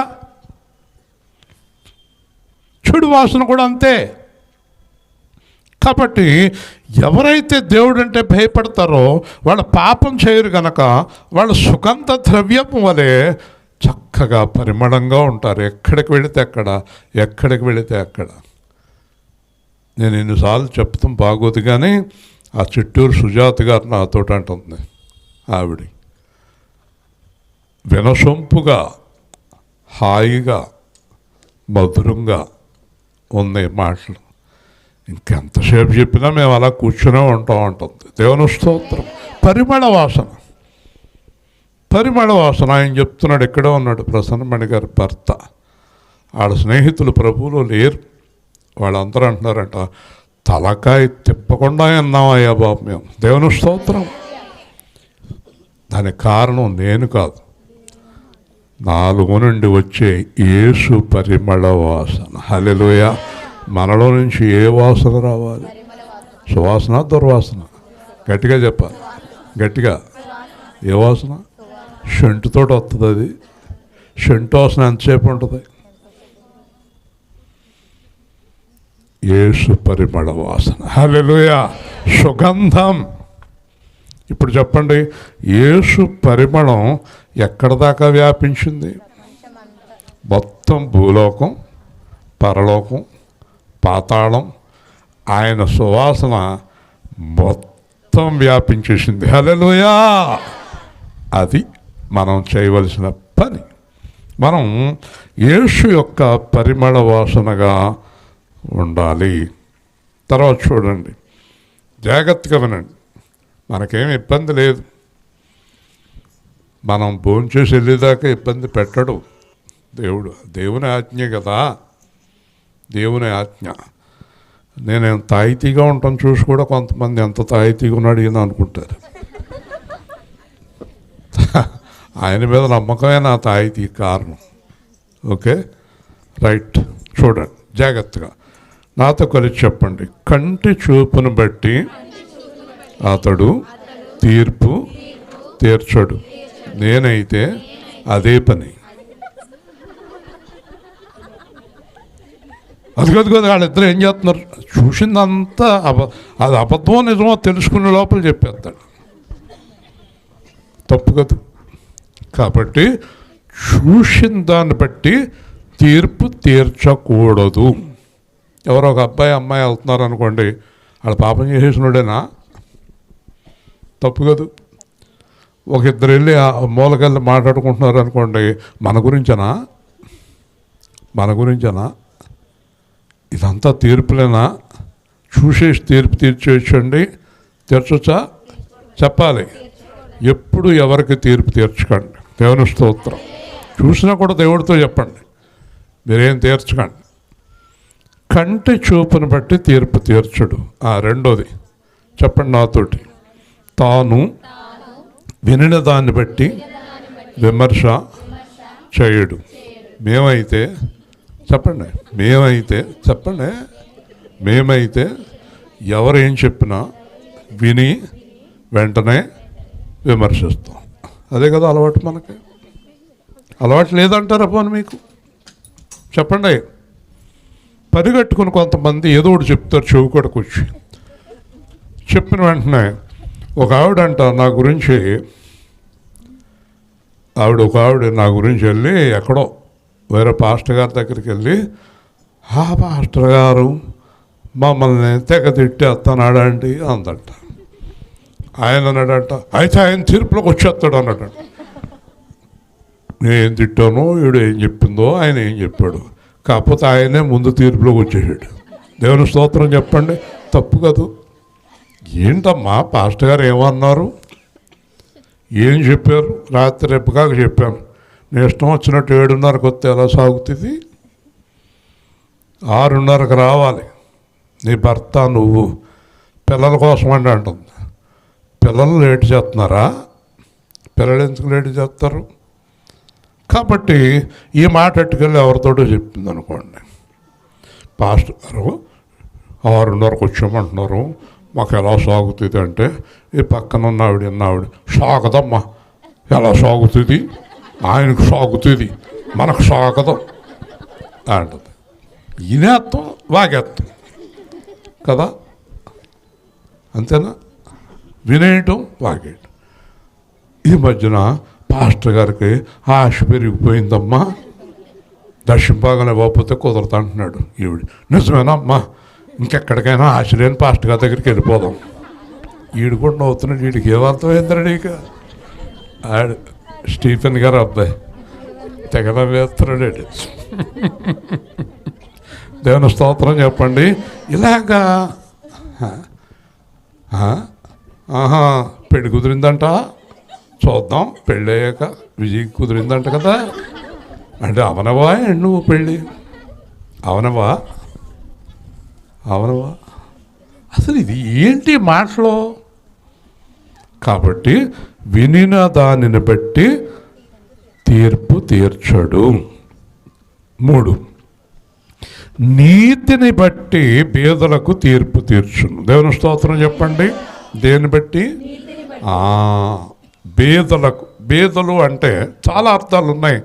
చెడు వాసన కూడా అంతే. కాబట్టి ఎవరైతే దేవుడు అంటే భయపడతారో వాళ్ళు పాపం చేయరు గనక వాళ్ళు సుగంధ ద్రవ్యం వలె చక్కగా పరిమళంగా ఉంటారు. ఎక్కడికి వెళితే అక్కడ. నేను ఎన్నిసార్లు చెప్తాం బాగోదు, కానీ ఆ చిట్టూరు సుజాత గారు నాతో అంటుంది, ఆవిడ వినసొంపుగా, హాయిగా, మధురంగా ఉన్నాయి మాటలు. ఇంకెంతసేపు చెప్పినా మేము అలా కూర్చునే ఉంటాం అంటుంది. దేవుని స్తోత్రం. పరిమళ వాసన. ఆయన చెప్తున్నాడు, ఇక్కడే ఉన్నాడు ప్రసన్నమణి గారి భర్త. వాళ్ళ స్నేహితులు ప్రభువులో లేరు. వాళ్ళందరూ అంటున్నారంట, తలకాయ తిప్పకుండా విన్నామయ్యా బాబు మేము. దేవుని స్తోత్రం. దానికి కారణం నేను కాదు, 4 నుండి వచ్చే యేసు పరిమళ వాసన. హల్లెలూయా. మనలో నుంచి ఏ వాసన రావాలి? సువాసన, దుర్వాసన? గట్టిగా చెప్పాలి, గట్టిగా. ఏ వాసన? షెంటుతో వస్తుంది. అది షెంటు వాసన ఎంతసేపు ఉంటుంది? యేసు పరిమళ వాసన. హల్లెలూయా. సుగంధం. ఇప్పుడు చెప్పండి, యేసు పరిమళం ఎక్కడ దాకా వ్యాపించింది? మొత్తం భూలోకం, పరలోకం, పాతాళం, ఆయన సువాసన మొత్తం వ్యాపించేసింది. హల్లెలూయా. అది మనం చేయవలసిన పని. మనం యేసు యొక్క పరిమళ వాసనగా ఉండాలి. తర్వాత చూడండి, జాగ్రత్తగా వినండి. మనకేం ఇబ్బంది లేదు. మనం భోంచేసి వెళ్ళేదాకా ఇబ్బంది పెట్టడు దేవుడు. దేవుని ఆజ్ఞ కదా, దేవుని ఆజ్ఞ. నేను తాయితీగా ఉంటాను చూసి కూడా కొంతమంది ఎంత తాయితీగా ఉన్నాడు ఈయన అనుకుంటారు. ఆయన మీద నమ్మకమే నా తాయితీ కారణం. Okay, right. చూడండి జాగ్రత్తగా, నాతో కలిసి చెప్పండి. కంటి చూపును బట్టి అతడు తీర్పు తీర్చడు. నేనైతే అదే పని. అది వాళ్ళిద్దరు ఏం చేస్తున్నారు? చూసిందంతా అది అబద్ధమో నిజమో తెలుసుకునే లోపల చెప్పేస్తాడు. తప్పు కదా. కాబట్టి చూసిన దాన్ని బట్టి తీర్పు తీర్చకూడదు. ఎవరో ఒక అబ్బాయి అమ్మాయి వెళ్తున్నారు అనుకోండి, వాళ్ళ పాపం చేసేసినోడేనా? తప్పు కదా. ఒక ఇద్దరు వెళ్ళి మూలకెళ్ళి మాట్లాడుకుంటున్నారు అనుకోండి, మన గురించేనా? ఇదంతా తీర్పులేనా? చూసేసి తీర్పు తీర్చేయచ్చండి? తీర్చొచ్చా? చెప్పాలి. ఎప్పుడు ఎవరికి తీర్పు తీర్చకండి. దేవుని స్తోత్రం. చూసినా కూడా దేవుడితో చెప్పండి, మీరేం తీర్చకండి. కంటి చూపును బట్టి తీర్పు తీర్చడు. రెండోది చెప్పండి నాతోటి, తాను వినిన దాన్ని బట్టి విమర్శ చేయడు. మేమైతే ఎవరేం చెప్పినా విని వెంటనే విమర్శిస్తాం. అదే కదా అలవాటు. మనకి అలవాటు లేదంటారా పోనీ మీకు? చెప్పండి. పరిగెట్టుకుని కొంతమంది ఏదో ఒకటి చెప్తారు చెవి కూడా కూర్చి. చెప్పిన వెంటనే ఒక ఆవిడ నా గురించి వెళ్ళి ఎక్కడో వేరే పాస్టర్ గారి దగ్గరికి వెళ్ళి, పాస్టర్ గారు మమ్మల్ని తెగ తిట్టేస్తున్నాడండి అందంట. ఆయన అన్నాడంట, అయితే ఆయన తీర్పులోకి వచ్చేస్తాడు అన్నాడంట. నేను ఏం తిట్టానో వీడు ఏం చెప్పిందో ఆయన ఏం చెప్పాడు, కాకపోతే ఆయనే ముందు తీర్పులోకి వచ్చేసాడు. దేవుని స్తోత్రం చెప్పండి. తప్పు కాదు. ఏంటమ్మా పాస్టర్ గారు ఏమన్నారు, ఏం చెప్పారు? రాత్రి రేపుగాక చెప్పాను. నేను ఇష్టం వచ్చినట్టు 7:30కి వస్తే ఎలా సాగుతుంది? 6:30కి రావాలి. నీ భర్త నువ్వు పిల్లల కోసం అంటుంది. పిల్లలు లేట్ చేస్తున్నారా? పిల్లలు ఎందుకు లేట్ చేస్తారు? కాబట్టి ఈ మాట ఎట్టుకెళ్ళి ఎవరితోటో చెప్పింది అనుకోండి, పాస్టర్ గారు 6:30కి వచ్చామంటున్నారు, మాకు ఎలా సాగుతుంది అంటే, ఈ పక్కన ఉన్న ఆవిడ సాగదమ్మా, ఎలా సాగుతుంది? ఆయనకు సాగుతుంది, మనకు సాగదు అంటుంది. ఈనేత్తం వాగేత్తం కదా, అంతేనా? వినేయటం వాగేయటం. ఈ మధ్యన పాస్టర్ గారికి ఆశ పెరిగిపోయిందమ్మా, దర్శింపగానే పోతే కుదరదు అంటున్నాడు. ఈవిడ నిజమేనా అమ్మా, ఇంకెక్కడికైనా ఆశ లేని పాస్టర్ గారి దగ్గరికి వెళ్ళిపోదాం. ఈడు కూడా నవ్వుతున్నాడు. వీడికి ఏమర్థమైందండి? ఇక ఆడు స్టీఫెన్ గారు అబ్బాయి తెగ వేస్తున్నాడు. దేవుని స్తోత్రం చెప్పండి. ఇలాగా పెళ్ళి కుదిరిందంట, చూద్దాం. పెళ్ళి అయ్యాక విజయ్ కుదిరిందంట కదా అంటే, అవనవా నువ్వు పెళ్ళి? అవనవా? అసలు ఇది ఏంటి మాటలో? కాబట్టి వినిన దానిని బట్టి తీర్పు తీర్చడు. 3, నీతిని బట్టి బీదలకు తీర్పు తీర్చును. దేవుని స్తోత్రం చెప్పండి. దేని బట్టి? బీదలకు. బీదలు అంటే చాలా అర్థాలు ఉన్నాయి,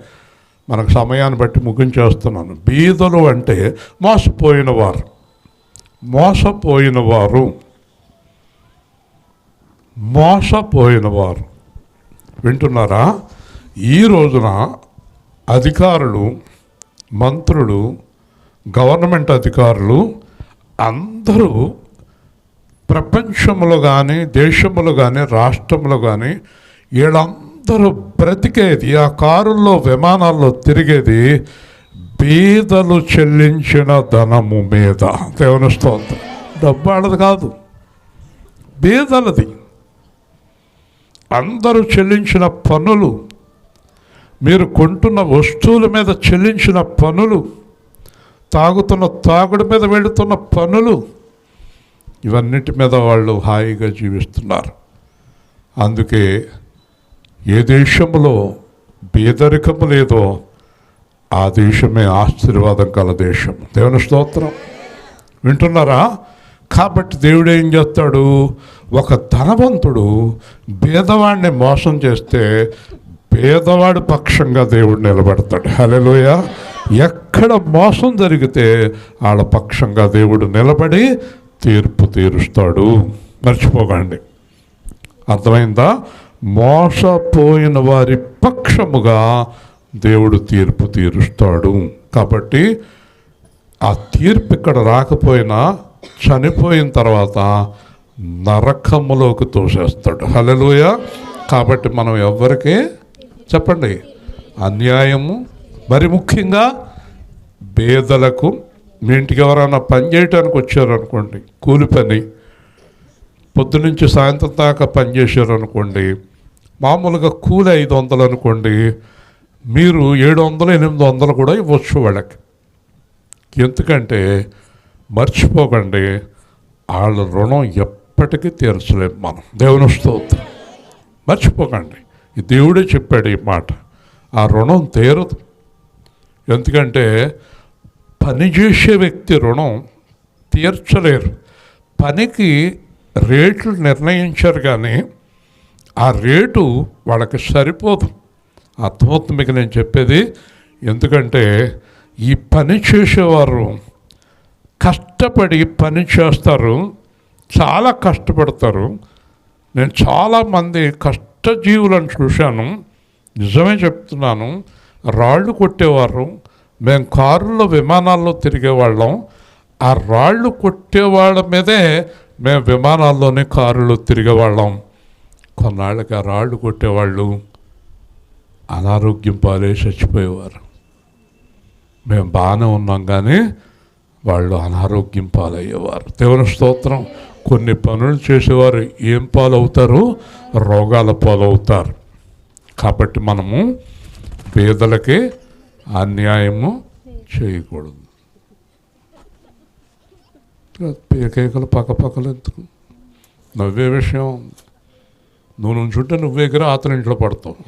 మనకు సమయాన్ని బట్టి ముగించేస్తున్నాను. బీదలు అంటే మోసపోయిన వారు, మోసపోయిన వారు వింటున్నారా? ఈ రోజున అధికారులు, మంత్రులు, గవర్నమెంట్ అధికారులు అందరూ ప్రపంచంలో కానీ, దేశంలో కానీ, రాష్ట్రంలో కానీ వీళ్ళందరూ బ్రతికేది, ఆ కారుల్లో, విమానాల్లో తిరిగేది బీదలు చెల్లించిన ధనము మీద. దేవుని స్తోత్రం. డబ్బు వాళ్ళది కాదు, బీదలది. అందరూ చెల్లించిన పన్నులు, మీరు కొంటున్న వస్తువుల మీద చెల్లించిన పన్నులు, తాగుతున్న తాగుడు మీద వెళుతున్న పన్నులు, ఇవన్నిటి మీద వాళ్ళు హాయిగా జీవిస్తున్నారు. అందుకే ఏ దేశంలో పేదరికము లేదో ఆ దేశమే ఆశీర్వాదం కల దేశం. దేవుని స్తోత్రం. వింటున్నారా? కాబట్టి దేవుడు ఏం చేస్తాడు? ఒక ధనవంతుడు పేదవాడిని మోసం చేస్తే పేదవాడి పక్షంగా దేవుడు నిలబడతాడు. హల్లెలూయా. ఎక్కడ మోసం జరిగితే వాళ్ళ పక్షంగా దేవుడు నిలబడి తీర్పు తీరుస్తాడు. మర్చిపోకండి. అర్థమైందా? మోసపోయిన వారి పక్షముగా దేవుడు తీర్పు తీరుస్తాడు. కాబట్టి ఆ తీర్పు ఇక్కడ రాకపోయినా చనిపోయిన తర్వాత నరకములోకి తోసేస్తాడు. హల్లెలూయా. కాబట్టి మనం ఎవ్వరికీ చెప్పండి అన్యాయము, మరి ముఖ్యంగా పేదలకు. మీ ఇంటికి ఎవరైనా పని చేయటానికి వచ్చారనుకోండి, కూలి పని, పొద్దునుంచి సాయంత్రం దాకా పని చేశారనుకోండి, మామూలుగా కూలి 500 అనుకోండి, మీరు 700, 800 కూడా ఇవ్వచ్చు వాళ్ళకి. ఎందుకంటే మర్చిపోకండి, వాళ్ళ రుణం ఎప్పటికీ తీర్చలేము మనం. దేవుని స్తోత్రం. మర్చిపోకండి, ఈ దేవుడే చెప్పాడు ఈ మాట. ఆ రుణం తీరదు. ఎందుకంటే పనిచేసే వ్యక్తి రుణం తీర్చలేరు. పనికి రేట్లు నిర్ణయించారు కానీ ఆ రేటు వాళ్ళకి సరిపోదు. అర్థమవుతుంది మీకు నేను చెప్పేది? ఎందుకంటే ఈ పని చేసేవారు కష్టపడి పని చేస్తారు, చాలా కష్టపడతారు. నేను చాలామంది కష్టజీవులను చూశాను, నిజమే చెప్తున్నాను. రాళ్ళు కొట్టేవారు, మేము కారుల్లో, విమానాల్లో తిరిగేవాళ్ళం. ఆ రాళ్ళు కొట్టేవాళ్ళ మీదే మేము విమానాల్లోనే, కారులో తిరిగేవాళ్ళం. కొన్నాళ్ళకి ఆ రాళ్ళు కొట్టేవాళ్ళు అనారోగ్యం పాలై చచ్చిపోయేవారు. మేము బాగానే ఉన్నాం కానీ వాళ్ళు అనారోగ్యం పాలయ్యేవారు. దేవుని స్తోత్రం. కొన్ని పనులు చేసేవారు ఏం పాలవుతారు? రోగాల పాలవుతారు. కాబట్టి మనము పేదలకి అన్యాయము చేయకూడదు. పేకేకలు పక్కపక్కలు ఎందుకు? నవ్వే విషయం. నువ్వు నుంచుంటే నువ్వు ఎగిరి అతని ఇంట్లో పడతావు.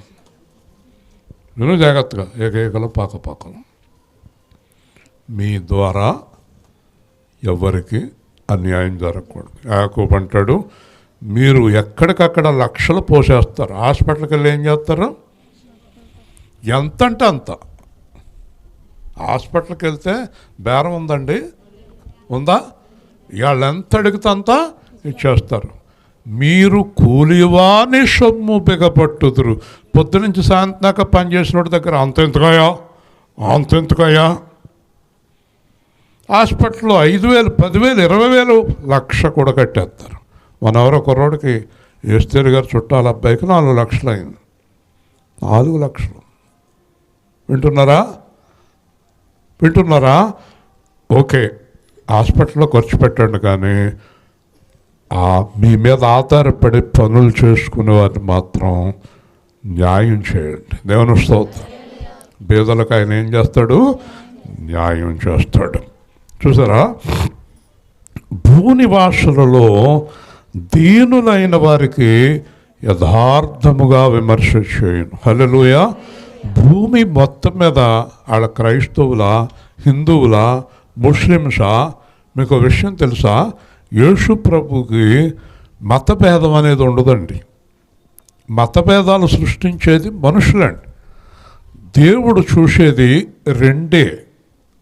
నేను జాగ్రత్తగా ఏకైకలు పక్కపక్కలు. మీ ద్వారా ఎవరికి అన్యాయం జరగకూడదు. యాకోబు అంటాడు, మీరు ఎక్కడికక్కడ లక్షలు పోసేస్తారు, హాస్పిటల్కి వెళ్ళి ఏం చేస్తారు? ఎంత అంటే అంత. హాస్పిటల్కి వెళ్తే బేరం ఉందండి, ఉందా? ఇవాళ ఎంత అడిగితే అంత ఇచ్చేస్తారు. మీరు కూలివాని సొమ్ము బిగపట్టుదురు. పొద్దునుంచి సాయంత్రం దాకా పనిచేసినోడి దగ్గర అంతెందుకయ్యా, అంతెందుకయ్యా. హాస్పిటల్లో 5,000, 10,000, 20,000, 1,00,000 కూడా కట్టేస్తారు. మన ఎవరో కుర్రోడికి ఏస్తేరు గారు చుట్టాల అబ్బాయికి 4 లక్షలు అయింది. 4 లక్షలు. వింటున్నారా? ఓకే, హాస్పిటల్లో ఖర్చు పెట్టండి, కానీ మీ మీద ఆధారపడి పనులు చేసుకునే వారిని మాత్రం న్యాయం చేయండి. దేవుని స్తోత్రం. పేదలకు ఆయన ఏం చేస్తాడు? న్యాయం చేస్తాడు. చూసారా? భూనివాసులలో దీనులైన వారికి యథార్థముగా విమర్శ చేయను. హల్లెలూయా. భూమి మొత్తం మీద ఆడ క్రైస్తవుల, హిందువుల, ముస్లిమ్సా? మీకు విషయం తెలుసా? యేసు ప్రభుకి మతభేదం అనేది ఉండదండి. మతభేదాలు సృష్టించేది మనుషులండి. దేవుడు చూసేది రెండే,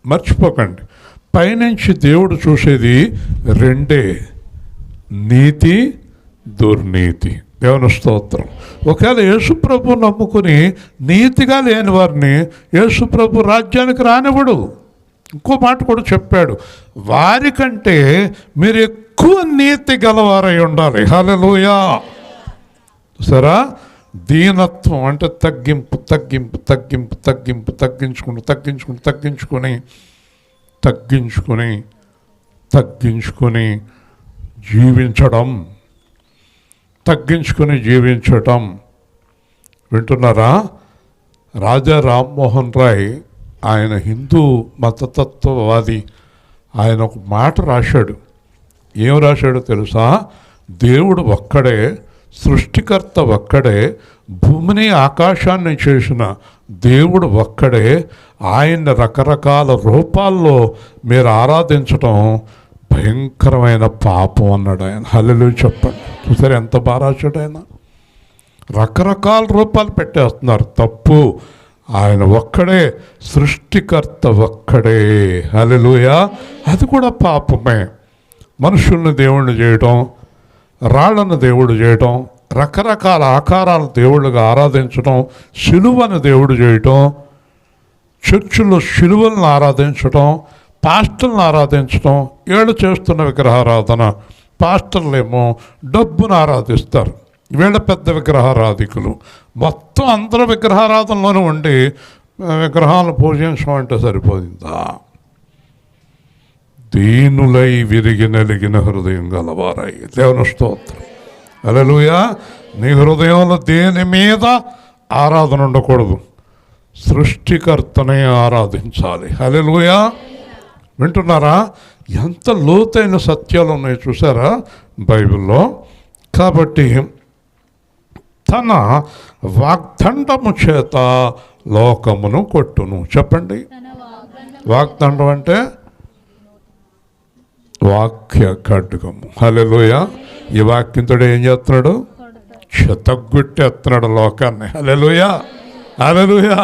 మర్చిపోకండి. పైనుంచి దేవుడు చూసేది రెండే, నీతి, దుర్నీతి. దేవుని స్తోత్రం. ఒకవేళ యేసుప్రభు నమ్ముకుని నీతిగా లేని వారిని యేసుప్రభు రాజ్యానికి రానివ్వడు. ఇంకో మాట కూడా చెప్పాడు, వారికంటే మీరు ఎక్కువ నీతి గలవారై ఉండాలి. హల్లెలూయా. సరా, దీనత్వం అంటే తగ్గింపు తగ్గింపు తగ్గింపు తగ్గింపు తగ్గించుకుని తగ్గించుకుని తగ్గించుకొని తగ్గించుకొని తగ్గించుకొని జీవించడం, తగ్గించుకొని జీవించటం. వింటున్నారా? రాజా రామ్మోహన్ రాయ్, ఆయన హిందూ మతతత్వవాది, ఆయన ఒక మాట రాశాడు. ఏం రాశాడో తెలుసా? దేవుడు ఒక్కడే, సృష్టికర్త ఒక్కడే, భూమిని ఆకాశాన్ని చేసిన దేవుడు ఒక్కడే, ఆయన్ని రకరకాల రూపాల్లో మీరు ఆరాధించటం భయంకరమైన పాపం అన్నాడు ఆయన. హల్లెలూయా చెప్పండి. చూసారు ఎంత బాగా రాశాడు ఆయన? రకరకాల రూపాలు పెట్టేస్తున్నారు, తప్పు. ఆయన ఒక్కడే, సృష్టికర్త ఒక్కడే. హల్లెలూయా. అది కూడా పాపమే. మనుషుల్ని దేవుణ్ణి చేయటం, రాళ్లను దేవుడు చేయటం, రకరకాల ఆకారాలు దేవుళ్ళుగా ఆరాధించటం, శిలువను దేవుడు చేయటం, చర్చిలో శిలువలను ఆరాధించటం, పాస్టర్లను ఆరాధించటం, ఏళ్ళు చేస్తున్న విగ్రహారాధన. పాస్టర్లేమో డబ్బును ఆరాధిస్తారు, వీళ్ళ పెద్ద విగ్రహారాధికులు. మొత్తం అందరూ విగ్రహారాధనలోనే ఉండి విగ్రహాలను పూజించడం అంటే సరిపోయిందా? దీనులై విరిగి నలిగిన హృదయం గలవారై. దేవుని స్తోత్రం. హల్లెలూయా. నీ హృదయంలో దేని మీద ఆరాధన ఉండకూడదు, సృష్టికర్తనే ఆరాధించాలి. హల్లెలూయా. వింటున్నారా? ఎంత లోతైన సత్యాలు ఉన్నాయి చూసారా బైబిల్లో. కాబట్టి తన వాగ్దండము చేత లోకమును కొట్టును. చెప్పండి, వాగ్దండం అంటే వాక్య ఖడ్గము. హల్లెలూయా. ఈ వాక్యంతో ఏం చేస్తున్నాడు? చితగొట్టేస్తున్నాడు లోకాన్ని. హల్లెలూయా. హల్లెలూయా.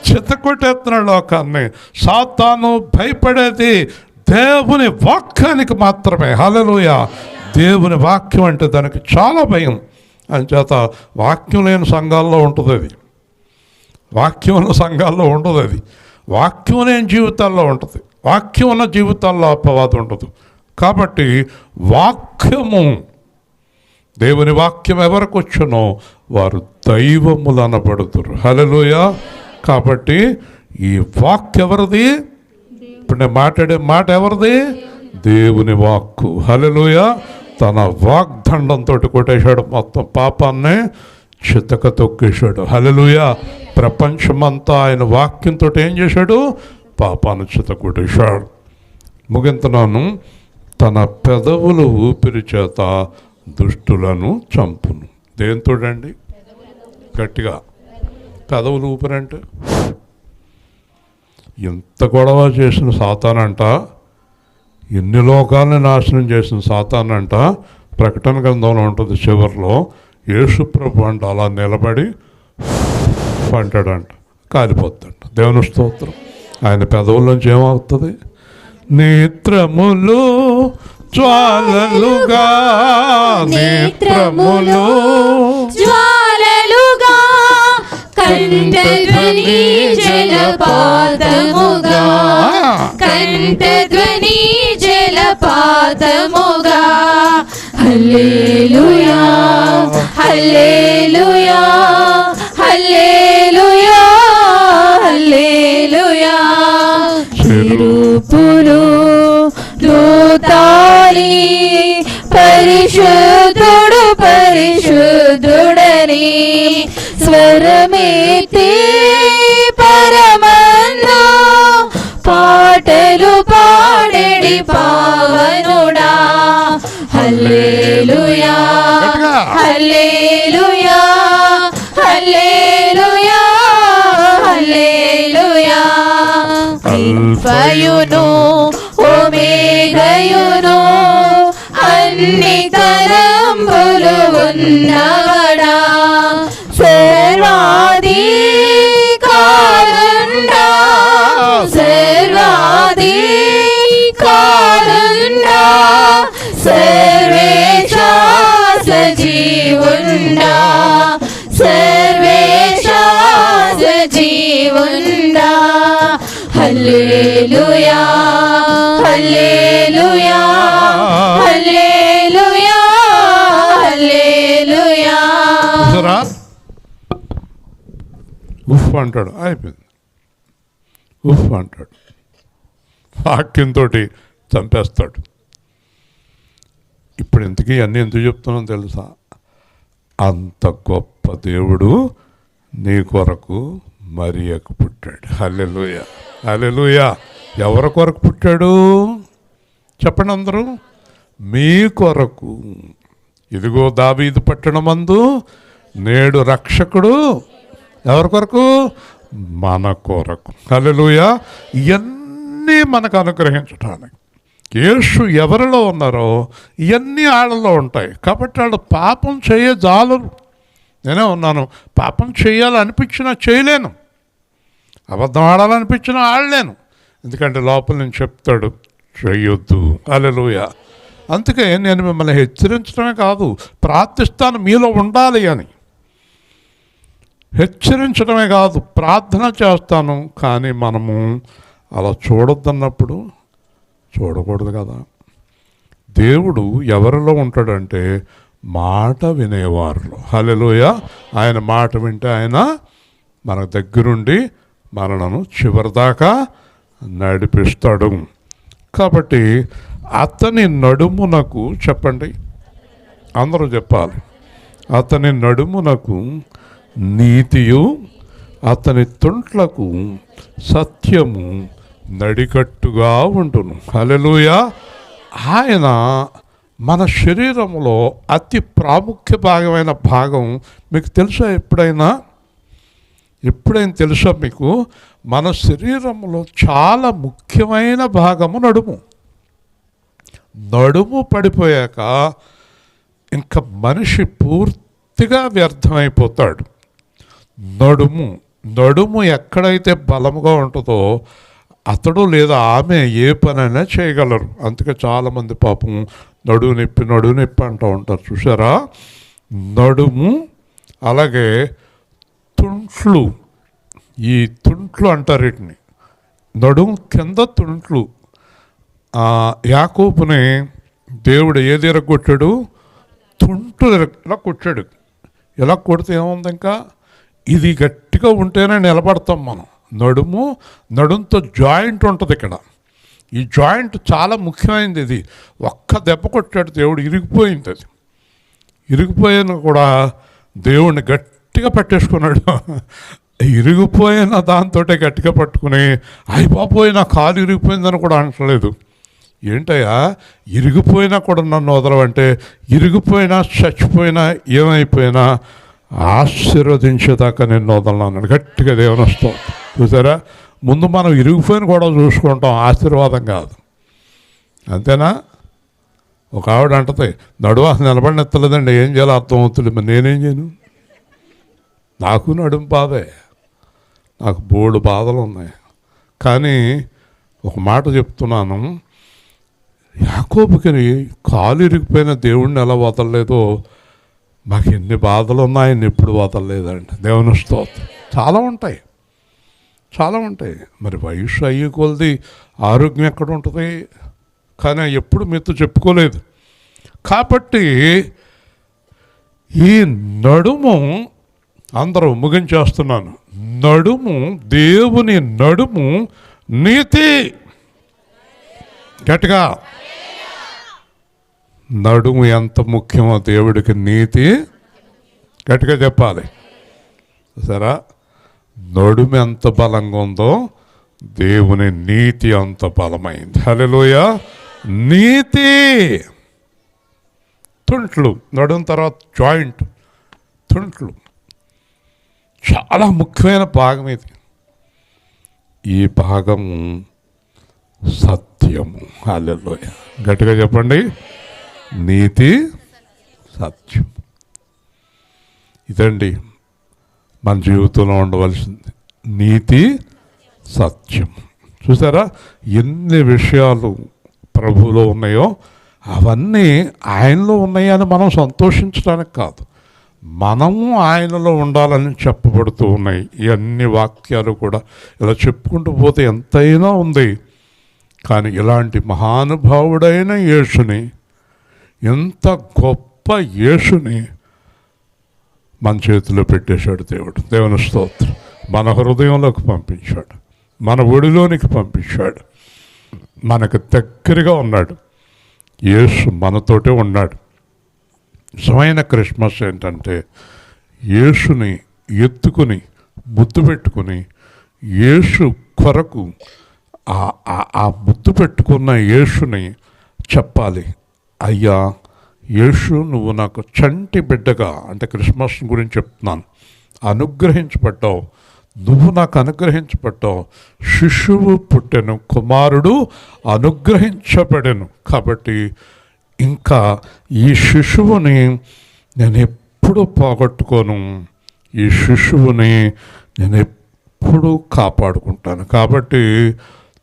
చితగొట్టేస్తున్నాడు లోకాన్ని. సాతాను భయపడేది దేవుని వాక్యానికి మాత్రమే. హల్లెలూయా. దేవుని వాక్యం అంటే దానికి చాలా భయం. అంచేత వాక్యం లేని సంఘాల్లో ఉంటుంది అది, వాక్యం ఉన్న సంఘాల్లో ఉండదు అది, వాక్యం లేని జీవితాల్లో ఉంటుంది, వాక్యం ఉన్న జీవితాల్లో అపవాదం ఉండదు. కాబట్టి వాక్యము, దేవుని వాక్యం ఎవరికి వచ్చునో వారు దైవములు అనబడుతురు. హల్లెలూయా. కాబట్టి ఈ వాక్యం ఎవరిది? ఇప్పుడు నేను మాట్లాడే మాట ఎవరిది? దేవుని వాక్కు. హల్లెలూయా. తన వాగ్దండంతో కొట్టేశాడు మొత్తం పాపాన్ని, చితక తొక్కేశాడు. హల్లెలూయా. ప్రపంచమంతా ఆయన వాక్యంతో ఏం చేశాడు? పాపాన్ని చిత కొట్టేశాడు. ముగింతనాను, తన పెదవులు ఊపిరి చేత దుష్టులను చంపును. దేంతోడండి? గట్టిగా, పెదవులు ఊపిరంటే ఎంత గొడవ చేసిన సాతానంట, ఎన్ని లోకాలను నాశనం చేసిన సాతానంట. ప్రకటన గ్రంథంలో ఉంటుంది చివరిలో, యేసుప్రభు అంట అలా నిలబడి అంటాడంట, కాలిపోద్దంట. దేవుని స్తోత్రం. ఆయన పెదవుల్లోంచి ఏమవుతుంది? నేత్రములు జ్వాలలుగా, నేత్రములు జ్వాలలుగా, కంఠధ్వని జలపాతముగా, కంఠధ్వని జలపాతముగా. హల్లెలూయా, హల్లెలూయా, హల్లెలూయా, హల్లెలూయా. చిరుపులు దూతాలి, పరిశుద్ధుడు పరిశుద్ధుడని స్వరమెత్తి పరమందు పాటలు పాడెడి పావనుడా. హల్లెలూయా, హల్లెలూయా, హల్లెలూయా, హల్లెలూయా. అల్ఫయును ఒమేగయును, అన్ని తరంబులు ఉన్నవడా. సర్వాధికారుండా, సర్వాధికారుండా, అంటాడు, అయిపోయింది. ఉఫ్ అంటాడు, వాక్యంతో చంపేస్తాడు. ఇప్పుడు ఇంతకీ అన్నీ ఎందుకు చెప్తున్నాను తెలుసా? అంత గొప్ప దేవుడు నీ కొరకు మరియకు పుట్టాడు. హల్లెలూయా, హల్లెలూయా. ఎవరి కొరకు పుట్టాడు చెప్పండి అందరూ? మీ కొరకు. ఇదిగో దావీదు పట్టణమందు నేడు రక్షకుడు ఎవరి కొరకు? మన కొరకు. హల్లెలూయా. ఇవన్నీ మనకు అనుగ్రహించడానికి యేసు ఎవరిలో ఉన్నారో ఇవన్నీ వాళ్ళలో ఉంటాయి. కాబట్టి వాళ్ళు పాపం చేయజాలరు. నేనే ఉన్నాను, పాపం చేయాలనిపించినా చేయలేను, అబద్ధం ఆడాలనిపించినా ఆడలేను. ఎందుకంటే లోపల నేను చెప్తాడు చేయొద్దు. హల్లెలూయా. అందుకే నేను మిమ్మల్ని హెచ్చరించడమే కాదు, ప్రార్థిస్తాను మీలో ఉండాలి అని. హెచ్చరించడమే కాదు, ప్రార్థన చేస్తాను. కానీ మనము అలా చూడొద్దన్నప్పుడు చూడకూడదు కదా. దేవుడు ఎవరిలో ఉంటాడంటే మాట వినేవారిలో. హల్లెలూయా. ఆయన మాట వింటే ఆయన మన దగ్గరుండి మనలను చివరిదాకా నడిపిస్తాడు. కాబట్టి అతని నడుమునకు, చెప్పండి అందరూ చెప్పాలి, అతని నడుమునకు నీతియు అతని తుంట్లకు సత్యము నడికట్టుగా ఉండును. హల్లెలూయా. ఆయన మన శరీరంలో అతి ప్రాముఖ్య భాగమైన భాగం మీకు తెలుసా? ఎప్పుడైనా తెలుసా మీకు? మన శరీరంలో చాలా ముఖ్యమైన భాగము నడుము. నడుము పడిపోయాక ఇంకా మనిషి పూర్తిగా వ్యర్థమైపోతాడు. నడుము ఎక్కడైతే బలముగా ఉంటుందో అతడు లేదా ఆమె ఏ పనైనా చేయగలరు. అందుకే చాలామంది పాపం నడువు నొప్పి అంటూ ఉంటారు, చూసారా? నడుము, అలాగే తుంట్లు. ఈ తుంట్లు అంటారు వీటిని, నడుము కింద తుంట్లు. యాకోబుని దేవుడు ఏది ఎరగొట్టాడు? తుంట్లు ఇలా కొట్టాడు. ఇలా కొడితే ఏముంది? ఇంకా ఇది గట్టిగా ఉంటేనే నిలబడతాం మనం. నడుముతో జాయింట్ ఉంటుంది ఇక్కడ. ఈ జాయింట్ చాలా ముఖ్యమైనది. ఇది ఒక్క దెబ్బ కొట్టాడు దేవుడు, ఇరిగిపోయింది. అది ఇరిగిపోయిన కూడా దేవుడిని గట్టిగా పట్టేసుకున్నాడు. ఇరిగిపోయిన దాంతో గట్టిగా పట్టుకుని అయిపోయి నా కాలు ఇరిగిపోయిందని కూడా అనట్లేదు. ఏంటయ్యా ఇరిగిపోయినా కూడా నన్ను వదలవంటే, ఇరిగిపోయినా చచ్చిపోయినా ఏమైపోయినా ఆశీర్వదించేదాకా నేను వదలన్నాను గట్టిగా దేవుని వస్తాం. చూసారా? ముందు మనం ఇరిగిపోయిన కూడా చూసుకుంటాం, ఆశీర్వాదం కాదు. అంతేనా? ఒక ఆవిడ అంటది, నడువా నిలబడినెత్తలేదండి, ఏం చేయాలో అర్థం అవుతుంది. మరి నేనేం చేయను? నాకు నడుము బాధే, నాకు బోడు బాధలు ఉన్నాయి. కానీ ఒక మాట చెప్తున్నాను, యాకోబుకి కాలు ఇరిగిపోయిన దేవుణ్ణి ఎలా వదలలేదో మాకు ఎన్ని బాధలు ఉన్నాయని ఎప్పుడు వదలలేదండి. దేవుని స్తోత్రం. చాలా ఉంటాయి. మరి వయసు అయ్యే కొలది ఆరోగ్యం ఎక్కడ ఉంటుంది? కానీ ఎప్పుడు మీతో చెప్పుకోలేదు. కాబట్టి ఈ నడుము, అందరూ ముగించేస్తున్నాను, నడుము, దేవుని నడుము నీతి. గట్టిగా నడుము ఎంత ముఖ్యమో దేవుడికి నీతి గట్టిగా చెప్పాలి. సరే, నడుము ఎంత బలంగా ఉందో దేవుని నీతి అంత బలమైంది. హల్లెలూయా. నీతి. తుంట్లు, నడుము తర్వాత జాయింట్, తుంట్లు చాలా ముఖ్యమైన భాగం ఇది. ఈ భాగము సత్యము. హల్లెలూయా. గట్టిగా చెప్పండి, నీతి సత్యం. ఇదండి మన జీవితంలో ఉండవలసింది, నీతి సత్యం. చూసారా ఎన్ని విషయాలు ప్రభువులో ఉన్నాయో అవన్నీ ఆయనలో ఉన్నాయని మనం సంతోషించడానికి కాదు, మనము ఆయనలో ఉండాలని చెప్పబడుతూ ఉన్నాయి. ఈ అన్ని వాక్యాలు కూడా ఇలా చెప్పుకుంటూ పోతే ఎంతైనా ఉంది. కానీ ఇలాంటి మహానుభావుడైన యేసుని, ఎంత గొప్ప యేసుని మన చేతిలో పెట్టేశాడు దేవుడు. దేవుని స్తోత్రం. మన హృదయంలోకి పంపించాడు, మన ఒడిలోనికి పంపించాడు, మనకు దగ్గరగా ఉన్నాడు. యేసు మనతోటే ఉన్నాడు. నిజమైన క్రిస్మస్ ఏంటంటే యేసుని ఎత్తుకుని ముద్దు పెట్టుకుని యేసు కొరకు ఆ ముద్దు పెట్టుకున్న యేసుని చెప్పాలి, అయ్యా యేసు నువ్వు నాకు చంటి బిడ్డగా, అంటే క్రిస్మస్ గురించి చెప్తున్నాను, అనుగ్రహించబడ్డావు, నువ్వు నాకు అనుగ్రహించబడ్డావు. శిశువు పుట్టెను, కుమారుడు అనుగ్రహించబడెను. కాబట్టి ఇంకా ఈ శిశువుని నేను ఎప్పుడు పోగొట్టుకోను, ఈ శిశువుని నేను ఎప్పుడు కాపాడుకుంటాను. కాబట్టి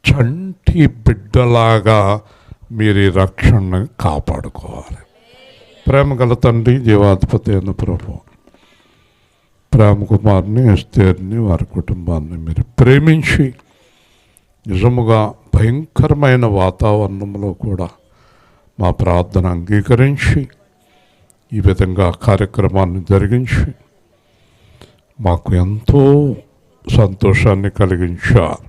చంటి బిడ్డలాగా మీరు ఈ రక్షణను కాపాడుకోవాలి. ప్రేమ గల తండ్రి, జీవాధిపతి అయిన ప్రభు, ప్రేమ కుమార్ని, ఎస్తేర్ని, వారి కుటుంబాన్ని మీరు ప్రేమించి నిజముగా భయంకరమైన వాతావరణంలో కూడా మా ప్రార్థన అంగీకరించి ఈ విధంగా కార్యక్రమాన్ని జరిగించి మాకు ఎంతో సంతోషాన్ని కలిగించారు.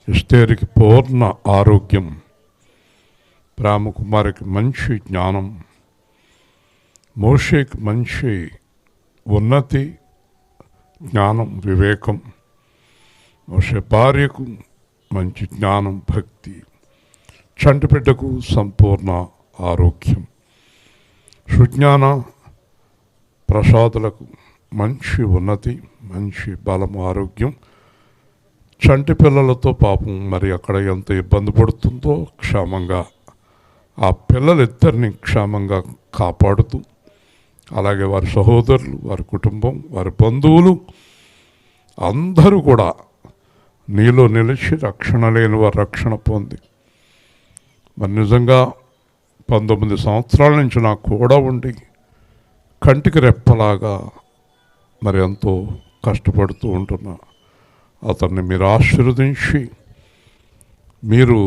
ఎస్తేరికి పూర్ణ ఆరోగ్యం, ప్రేమకుమారికి మంచి జ్ఞానం, మోషేకి మంచి ఉన్నతి, జ్ఞానం, వివేకం, మోషే భార్యకు మంచి జ్ఞానం, భక్తి, చంటిబిడ్డకు సంపూర్ణ ఆరోగ్యం, సుజ్ఞాన ప్రసాదులకు మంచి ఉన్నతి, మంచి బలం, ఆరోగ్యం. చంటి పిల్లలతో పాపం మరి అక్కడ ఎంత ఇబ్బంది పడుతుందో క్షేమంగా ఆ పిల్లలిద్దరిని క్షేమంగా కాపాడుతూ, అలాగే వారి సహోదరులు, వారి కుటుంబం, వారి బంధువులు అందరూ కూడా నీలో నిలిచి రక్షణ లేని వారు రక్షణ పొంది, మరి నిజంగా 19 సంవత్సరాల నుంచి నాకు కూడా ఉండి కంటికి రెప్పలాగా మరి ఎంతో కష్టపడుతూ ఉంటున్నా అతన్ని మీరు ఆశీర్వదించి, మీరు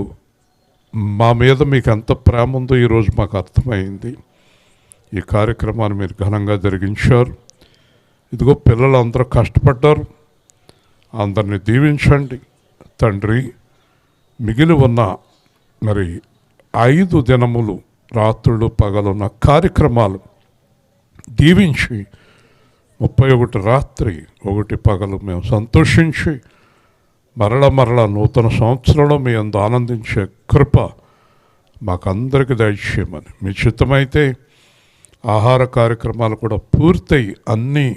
మా మీద మీకు ఎంత ప్రేమ ఉందో ఈరోజు మాకు అర్థమైంది. ఈ కార్యక్రమాన్ని మీరు ఘనంగా జరిగించారు. ఇదిగో పిల్లలు అందరూ కష్టపడ్డారు, అందరినీ దీవించండి తండ్రి. మిగిలి ఉన్న మరి 5 దినములు రాత్రులు పగలున్న కార్యక్రమాలు దీవించి 31 రాత్రి 1 పగలు మేము సంతోషించి మరల నూతన సంవత్సరంలో మీ అందు ఆనందించే కృప మాకందరికి దయచేయమని, మీ చిత్తమైతే ఆహార కార్యక్రమాలు కూడా పూర్తయి అన్నీ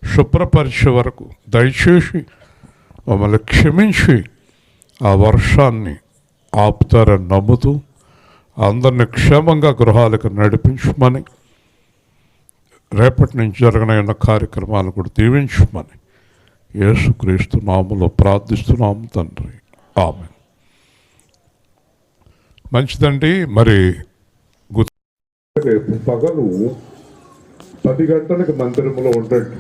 శుభ్రపరిచే వరకు దయచేసి మమ్మల్ని క్షమించి ఆ వర్షాన్ని ఆపుతారని నమ్ముతూ అందరిని క్షేమంగా గృహాలకు నడిపించమని, రేపటి నుంచి జరగనున్న కార్యక్రమాలు కూడా దీవించమని యేసుక్రీస్తు నామములో ప్రార్థిస్తున్నాము తండ్రి, ఆమేన్. మంచిదండి. మరి రేపు పగలు 10 గంటలకు మందిరంలో ఉండండి.